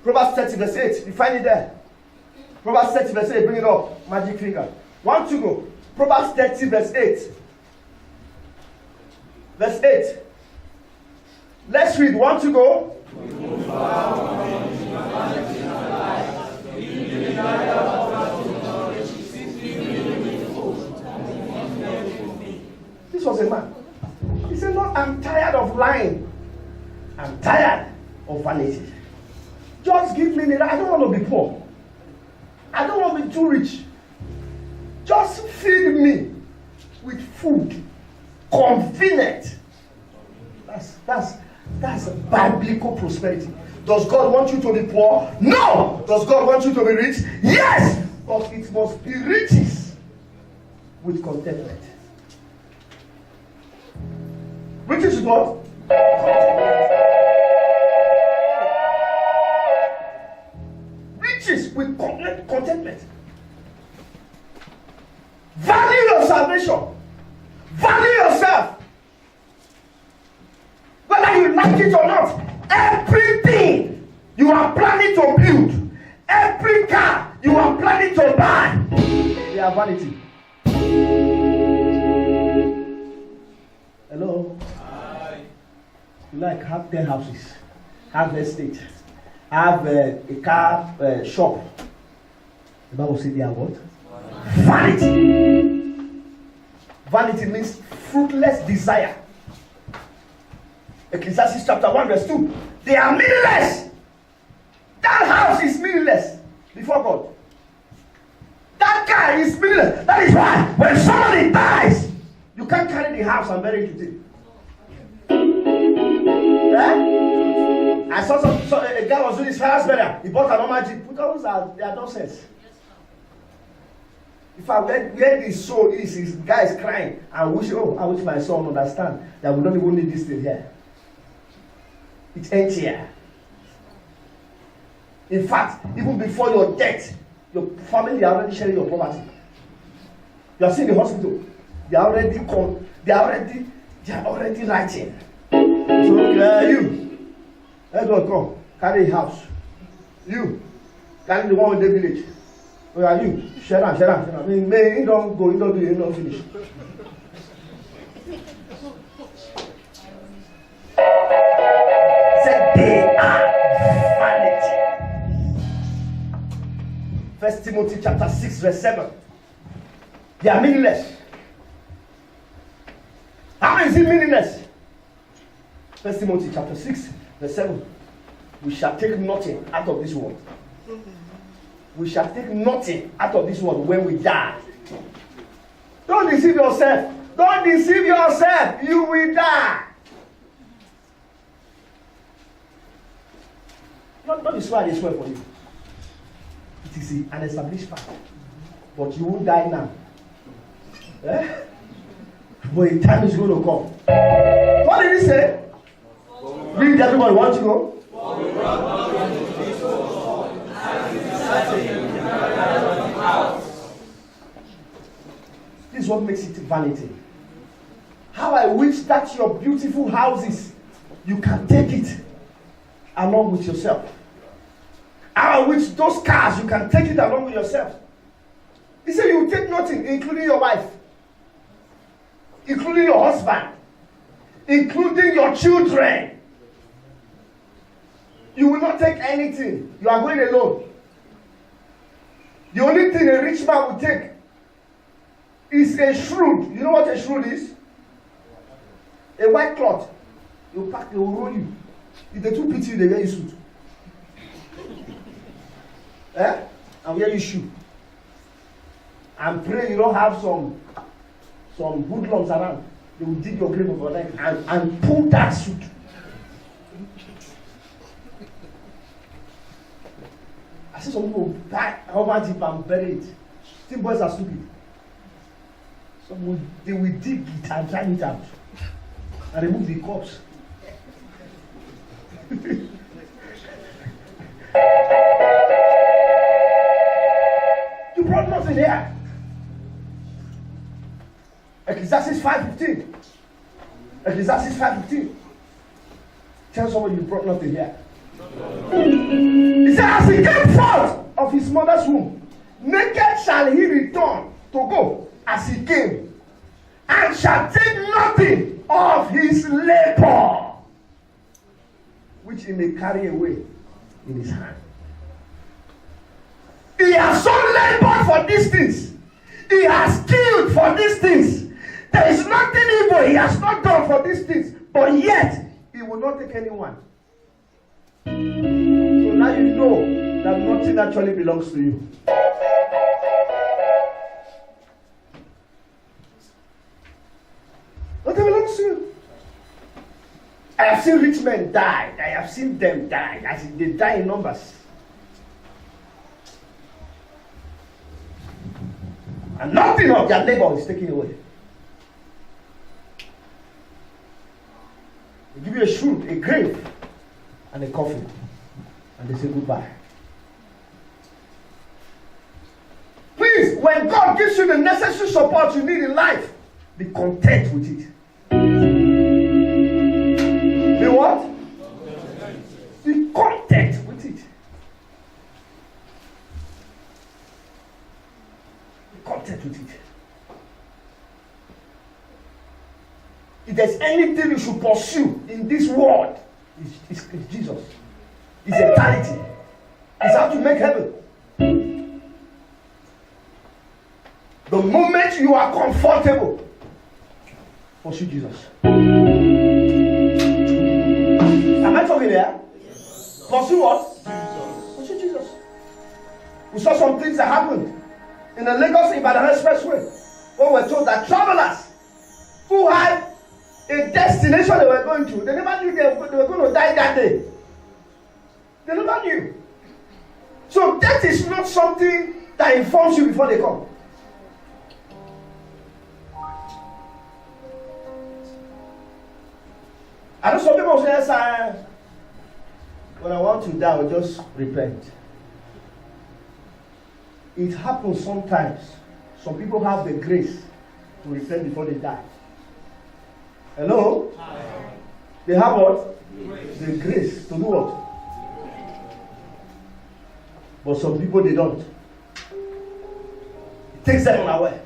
Proverbs 30 verse 8. You find it there. Proverbs 30 verse 8. Bring it up. Magic finger. 1, 2, go. Proverbs 30 verse 8. Verse 8. Let's read. 1, 2, go. This was a man. He said, Lord, I'm tired of lying. I'm tired of vanity. Just give me I don't want to be poor. I don't want to be too rich. Just feed me with food. Convenient. That's biblical prosperity. Does God want you to be poor? No. Does God want you to be rich? Yes. But it must be riches with contentment. Riches with what? Contentment. Riches with contentment. Value your salvation. Value yourself. Whether you like it or not, everything you are planning to build, every car you are planning to buy, they are vanity. Hello? Hi. You like have 10 houses, have estate, have a car shop. The Bible says they are what? Vanity. Vanity means fruitless desire. Ecclesiastes chapter 1 verse 2. They are meaningless. That house is meaningless before God. That car is meaningless. That is why when somebody dies, you can't carry the house and bury it with him. I saw a guy was doing his father's burial. He bought an normal jeep. Put those they are nonsense. In fact, where the soul is, his guy is crying and wishing, I wish my son understand that we don't even need this thing here. It ends here. In fact, even before your death, your family are already sharing your property. You are seeing the hospital. They are already writing. So you, let God come, carry a house. You, carry the one in the village. Where are you? Shut up. I mean, you don't go, you don't do it, you don't finish. Said they are vanity. 1 Timothy chapter 6 verse 7. They are meaningless. How is it meaningless? 1 Timothy chapter 6 verse 7. We shall take nothing out of this world. We shall take nothing out of this world when we die. Don't deceive yourself. Don't deceive yourself. You will die. Not be swear I swear for you. It is an established fact. But you won't die now. But a time is going to come. What did he say? Read, everybody. Want to go? This is what makes it vanity. How I wish that your beautiful houses, you can take it along with yourself. How I wish those cars, you can take it along with yourself. He said, you will take nothing, including your wife, including your husband, including your children. You will not take anything. You are going alone. The only thing a rich man will take is a shroud. You know what a shroud is? A white cloth. You pack, they will roll you. If they too pity you, they wear you suit. And wear you shoe. And pray you don't have some hoodlums around. They will dig your grave over there and pull that suit. I see some people buy over deep and bury it. Think boys are stupid. They will dig it and drag it out and remove the corpse. You brought nothing here. Ecclesiastes 5:15. Ecclesiastes 5:15. Tell someone you brought nothing here. He said, as he came forth of his mother's womb, naked shall he return to go as he came, and shall take nothing of his labor, which he may carry away in his hand. He has so labored for these things. He has killed for these things. There is nothing evil he has not done for these things, but yet he will not take anyone. So now you know that nothing actually belongs to you. Nothing belongs to you. I have seen rich men die. I have seen them die. As in they die in numbers. And nothing of their labor is taken away. They give you a shoe, a grave, and a coffin. And they say goodbye. Please, when God gives you the necessary support you need in life, be content with it. Be what? Be content with it. Be content with it. If there's anything you should pursue in this world, it's Jesus. It's eternity. It's how to make heaven. The moment you are comfortable, pursue Jesus. Am I talking there? Yes. Pursue what? Jesus. Pursue Jesus. We saw some things that happened in the Lagos-Ibadan expressway when we were told that travelers who had a destination they were going to, they never knew they were going to die that day. They never knew. So that is not something that informs you before they come. I know some people say, when I want to die, I will just repent. It happens sometimes. Some people have the grace to repent before they die. Hello? Hi. They have what? Grace. The grace to do what? But some people, they don't. It takes them away.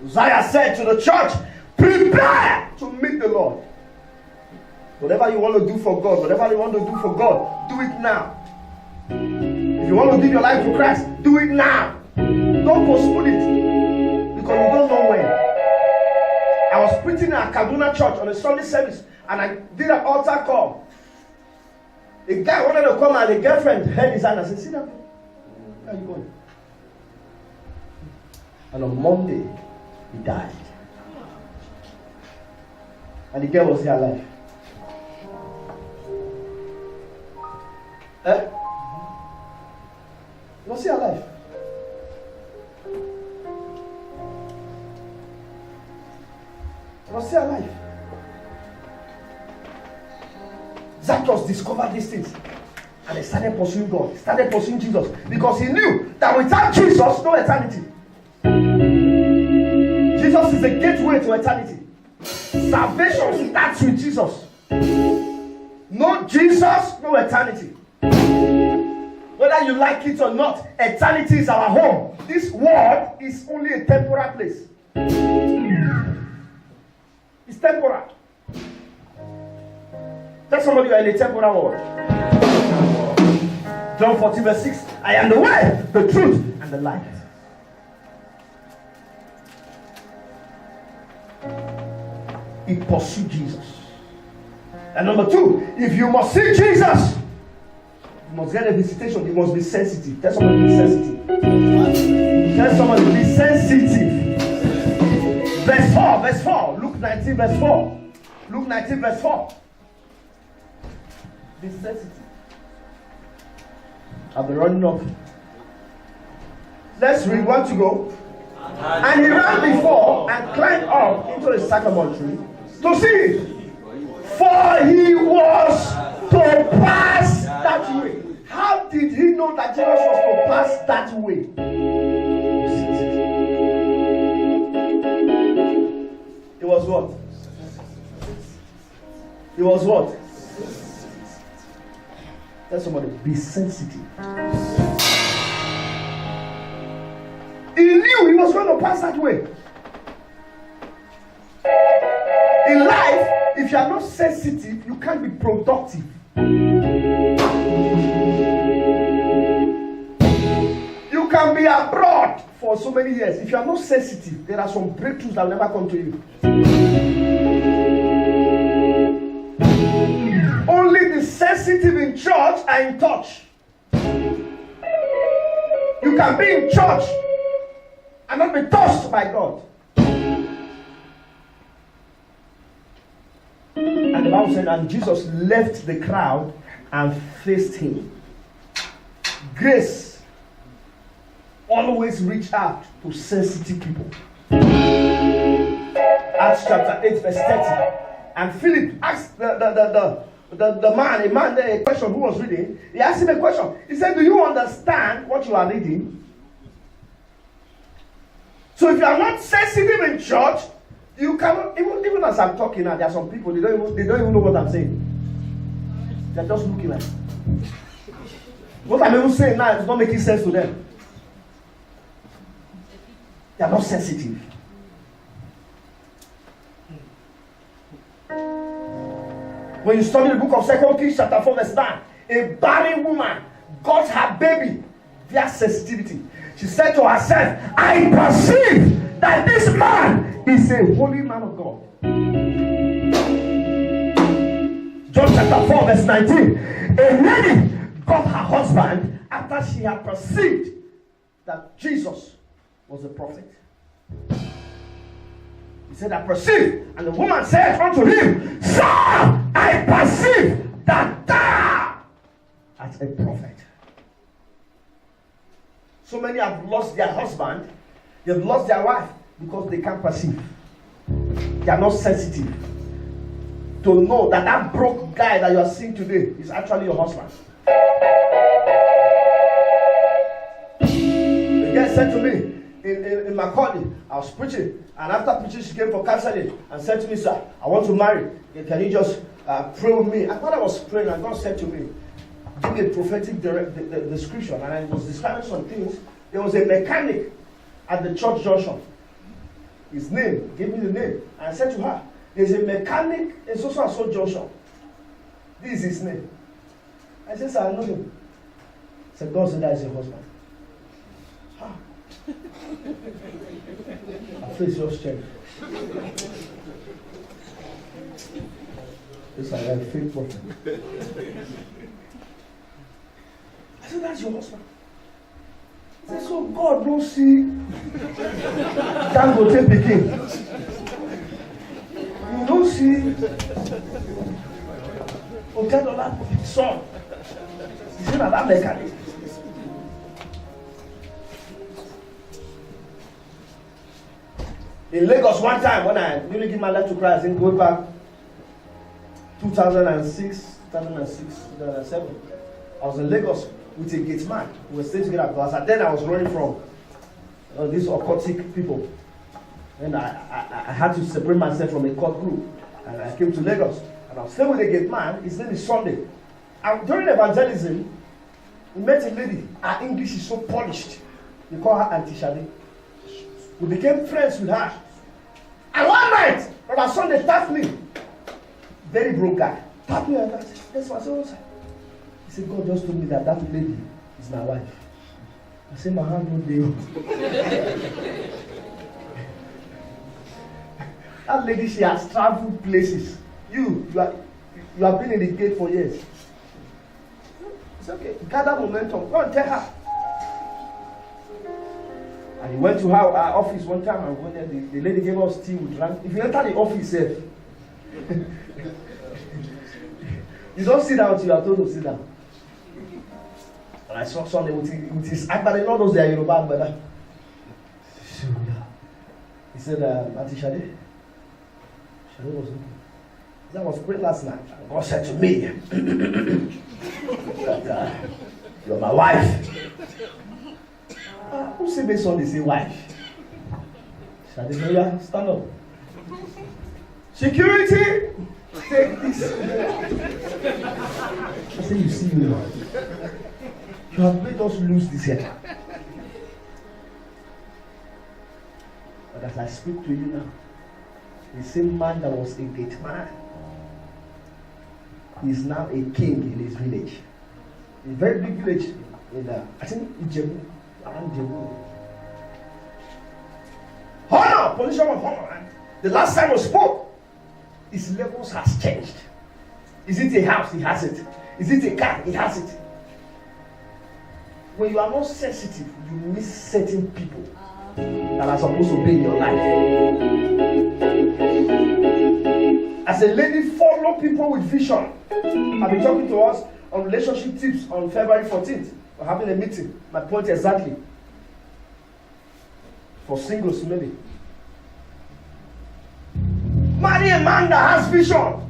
Uzziah said to the church, prepare to meet the Lord. Whatever you want to do for God, whatever you want to do for God, do it now. If you want to give your life to Christ, do it now. Don't postpone it, because you don't know when. I was preaching at Kaduna Church on a Sunday service, and I did an altar call. A guy wanted to come, and a girlfriend held his hand and said, sit down. Where are you going? And on Monday, he died. And the girl was still alive. He was still alive. He was still alive. Zacchaeus discovered these things. And he started pursuing God. He started pursuing Jesus. Because he knew that without Jesus, no eternity. Jesus is the gateway to eternity. Salvation starts with Jesus. No Jesus, no eternity. Whether you like it or not, eternity is our home. This world is only a temporal place. It's temporal. Tell somebody you are in a temporal world. John 14 verse 6. I am the way, the truth, and the light. He pursued Jesus. And number 2, if you must see Jesus, you must get a visitation. You must be sensitive. Tell somebody be sensitive. Tell somebody be sensitive. Verse 4, verse 4. Luke 19, verse 4. Luke 19, verse 4. Be sensitive. I'll be running up. Let's read. Want to go? And he ran before and climbed up into a sycamore tree to see it. For he was to pass that way. How did he know that Jesus was to pass that way? It was what? It was what? Tell somebody, be sensitive. He knew he was going to pass that way. In life, if you are not sensitive, you can't be productive. You can be abroad for so many years. If you are not sensitive, there are some breakthroughs that will never come to you. Only the sensitive in church are in touch. You can be in church and not be touched by God. And the Bible said, and Jesus left the crowd and faced him. Grace always reach out to sensitive people. Acts chapter 8 verse 30. And Philip asked the man a question who was reading. He asked him a question. He said, do you understand what you are reading? So if you are not sensitive in church, you cannot, even as I'm talking now, there are some people, they don't even know what I'm saying. They're just looking at it. What I'm even saying now is not making sense to them. They are not sensitive. When you study the book of 2 Kings chapter 4 verse 9, a barren woman got her baby via sensitivity. She said to herself, I perceive that this man is a holy man of God. John chapter 4 verse 19. A lady got her husband after she had perceived that Jesus was a prophet. He said, I perceive. And the woman said unto him, Sir, I perceive that thou art a prophet. So many have lost their husband, they've lost their wife because they can't perceive. They are not sensitive to know that that broke guy that you are seeing today is actually your husband. The guy said to me in Macaulay, I was preaching, and after preaching she came for counseling and said to me, sir, I want to marry. Can you just pray with me? I thought I was praying and God said to me, give me a prophetic description, and I was describing some things. There was a mechanic at the church junction. His name, gave me the name. And I said to her, there's a mechanic in so junction. This is his name. I said, sir, I know him. I said, God said that is your husband. Huh? Her face just changed. It's like a fake prophet. I said, that's your husband. I said, so God don't see Dangote Pikin. You don't see Otedola son. Is it not that mechanic? In Lagos one time when I newly gave my life to Christ, in going back 2006, 2007, I was in Lagos with a gate man. We were staying together because at then I was running from these occultic people. And I had to separate myself from a cult group. And I came to Lagos. And Now, stay with the gate man. His name is Sunday. And during evangelism, we met a lady. Her English is so polished. We call her Auntie Shade. We became friends with her. And one night, Brother Sunday tapped me. Very broke guy. Tapped me and I said, that's what I said. He said, God just told me that lady is my wife. I said, my hand no deal. That lady, she has traveled places. You have been in the gate for years. It's okay. Gather momentum. Go and tell her. And he went to our office one time and went there. The lady gave us tea with drank. If you enter the office, you don't sit down until you are told to sit down. And I saw Sunday with his Agbada. Not those they are Yoruba Agbada. He said, Auntie Shade. Shade was looking. That was great last night. God said to me that you're my wife. Who say based on say wife? Shade Noya, stand up. Security, take this. I say, you see me now. You have made us lose this head. But as I speak to you now, the same man that was a gate man is now a king in his village. A very big village in I think Ijebu, around Ijebu. Honor, position of honor. And the last time we spoke, his levels has changed. Is it a house? He has it. Is it a car? He has it. When you are not sensitive, you miss certain people that are supposed to be in your life. As a lady, follow people with vision. I've been talking to us on relationship tips on February 14th. We're having a meeting. My point exactly. For singles, maybe. Marry a man that has vision.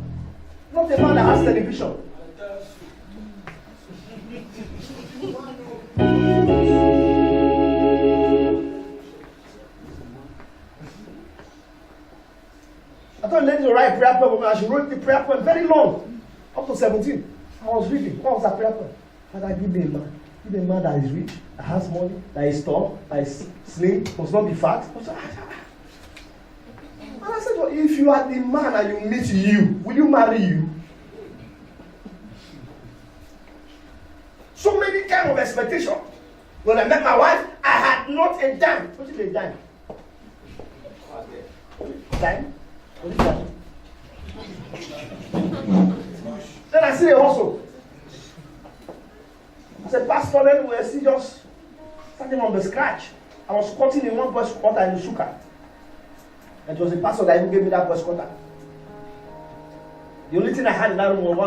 Not a man that has television. I told the lady to write a prayer poem, and she wrote the prayer poem very long, up to 17. I was reading. What was that prayer poem? Father, give me a man. Give me a man that is rich, that has money, that is tall, that is slim, must not be fat. And I said, well, if you are the man and you meet you, will you marry you? So many kind of expectation. When I met my wife, I had not a dime. What is a dime? Dime? What is that? Then I see a hustle. I said, Pastor, then we were still just starting on the scratch. I was squatting in one boy's quarter in the sugar. And it was the pastor that even gave me that boy's quarter. The only thing I had in that room was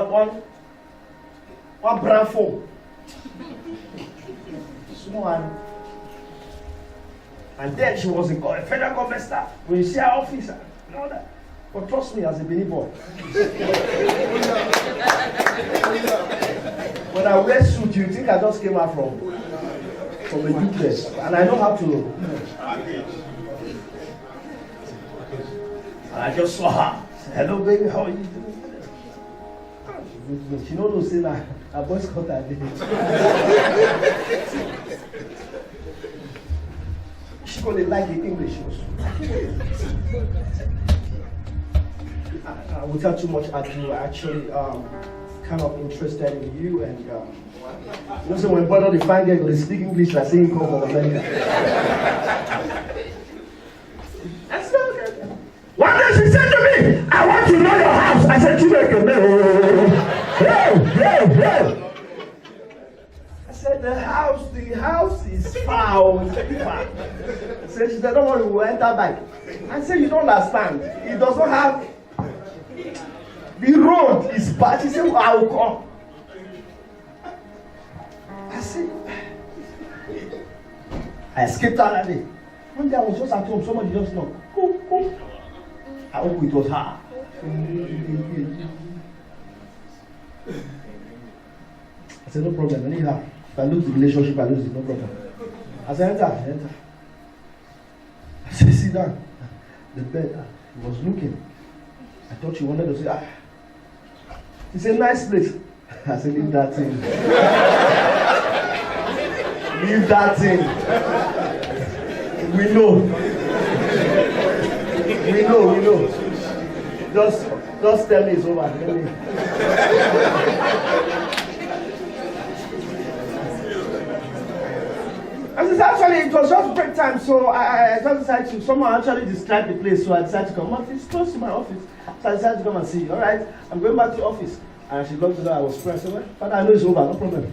one brand phone. Small one. And then she was a federal government staff. When you see her officer and all that. But trust me, as a Benin boy. When I wear suit, you think I just came out from a duplex. And I know how to. And I just saw her. I said, hello, baby, how are you doing? She don't know, say that her voice cut her day. She gonna like the English. Without too much ado, I actually kind of interested in you, and you know, so when brother the fine girl they speak English, I say him come from America. One day she said to me, I want to know your house. I said, no. I said, the house is far, it's far. So she said, don't worry, we'll enter back. I said, you don't understand. It does not have. The road is bad. She said, well, I will come. I said, I escaped her that day. One day I was just at home, somebody just knocked. Go. I hope it was her. I said, no problem. Anyhow, if I lose the relationship, I lose it, no problem. I said, enter. I said, sit down. The bed, he was looking. I thought she wanted to say, She said, nice place. I said, leave that thing. Leave that thing. We know. We know. Just tell me it's over. Tell me. And it's actually, it was just break time, so I just decided to, someone actually described the place, so I decided to come. It's close to my office. So I decided to come and see. All right, I'm going back to the office. And she looked to know I was praying. I said, well, Father, I know it's over, no problem.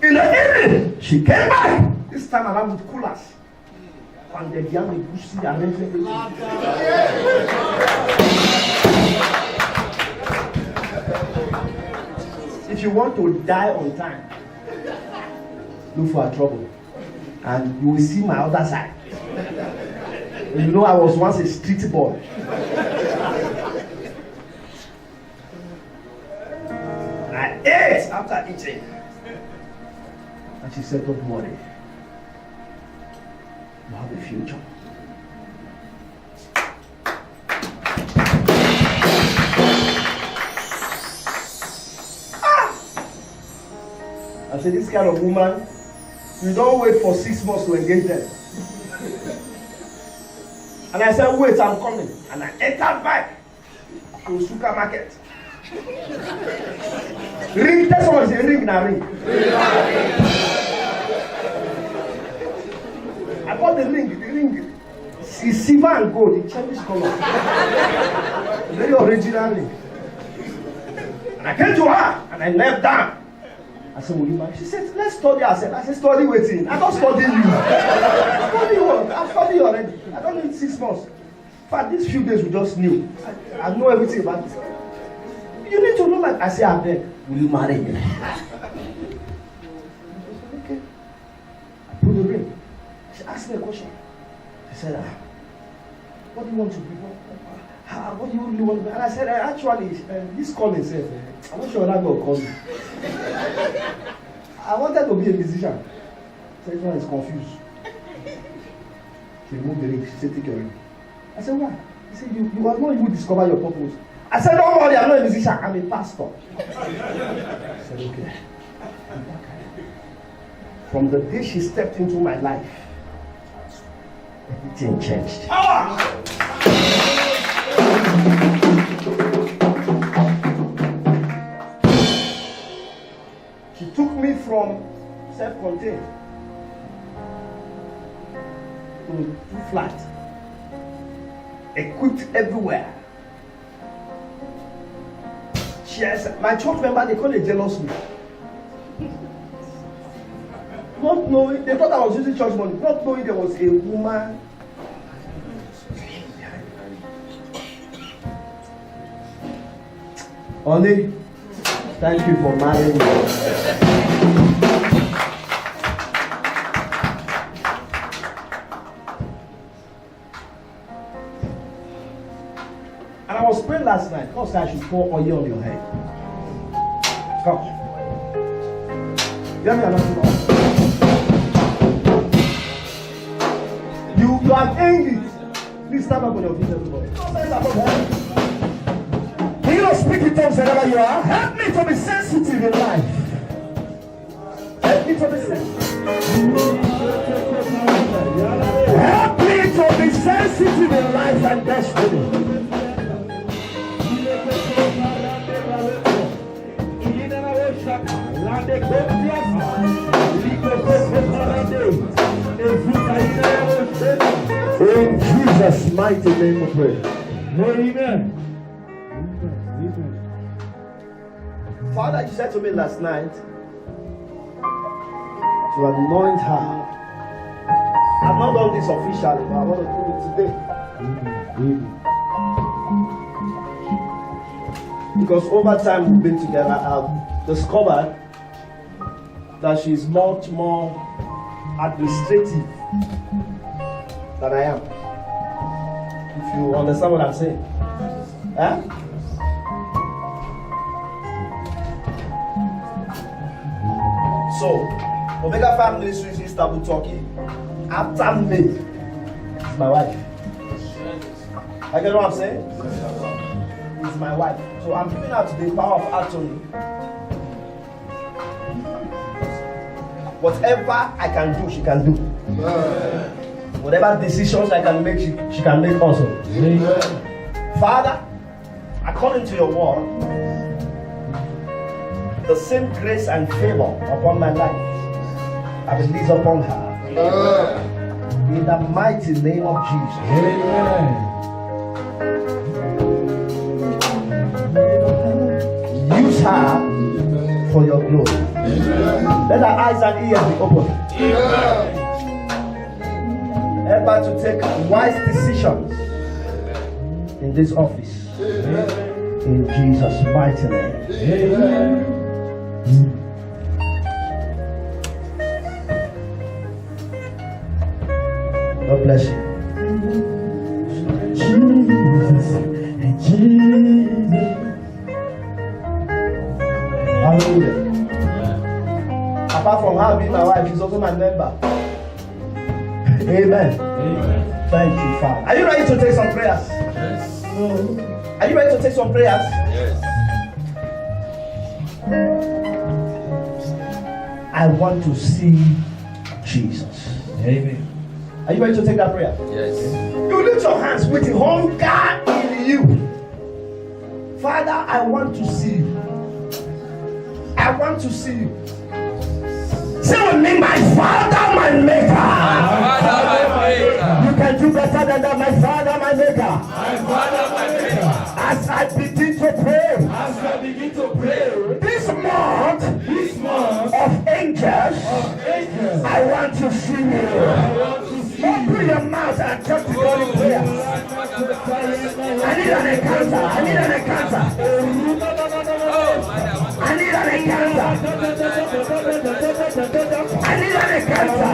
In the evening, she came back. This time around with coolers. And they began to push the everything. If you want to die on time, look for a trouble. And you will see my other side. And you know I was once a street boy. I ate after eating. And she said, don't worry. You have a future. I said, this kind of woman, you don't wait for 6 months to engage them. And I said, wait, I'm coming. And I entered back to supermarket. Ring, tell someone, say, ring na ring. I bought the ring. It's silver and gold, the Chinese color. Very original ring. And I came to her and I knelt down. I said, will you marry? She said, let's study. I said, study waiting. I don't study you. Study what? I've studied already. I don't need 6 months. In fact, these few days we just knew. I know everything about this. You need to know that. I said, I'm there. Will you marry me? Okay. I put the ring. She asked me a question. She said, what do you want to be? What do you really want to be? And I said, actually, this calling says, I'm not sure that will call me. I wanted to be a musician. So everyone is confused. She removed the ring. She said, take your ring. I said, why? He said, you are not even discover your purpose. I said, don't worry, I'm not a musician, I'm a pastor. I said, okay. From the day she stepped into my life, everything changed. She took me from self-contained to too flat, equipped everywhere. My church member, they call it jealous me. Not knowing, they thought I was using church money, not knowing there was a woman. Honey, thank you for marrying me. And I was praying last night. God said I should pour oil on your head. Come. You have aimed it. Please stand up on your feet, everybody. Can you not speak in tongues wherever you are? Help me to be sensitive in life. Help me to be sensitive. Help me to be sensitive in life and destiny. In Jesus' mighty name we pray. Amen. Father, you said to me last night to anoint her. I've not done this officially, but I want to do it today. Because over time we've been together, I've discovered that she's much more administrative than I am. If you understand what I'm saying. Eh? So, Omega Family Ministries in Istanbul, Turkey, after me, is my wife. I get what I'm saying? It's my wife. So I'm giving her the power of attorney. Whatever I can do, she can do. Whatever decisions I can make, she can make also. Father, according to your word, the same grace and favor upon my life I release upon her. In the mighty name of Jesus. Use her for your glory. Let her eyes and ears be open. Help her to take wise decisions in this office. In Jesus' mighty name. God bless you. Hallelujah. Apart from her being my wife, she's also my member. Amen. Thank you, Father. Are you ready to take some prayers? Yes. Are you ready to take some prayers? Yes. I want to see Jesus. Amen. Are you ready to take that prayer? Yes. You lift your hands with the hunger in you. Father, I want to see you. I want to see you. Say with me, my Father, my Maker. My Father, my Maker. You can do better than that, my Father, my Maker. My Father, my Maker. As I begin to pray, this month of angels, I want to see you. Open your mouth and talk to God in prayer. I need an encounter. I need an encounter. I need an encounter. I need an encounter.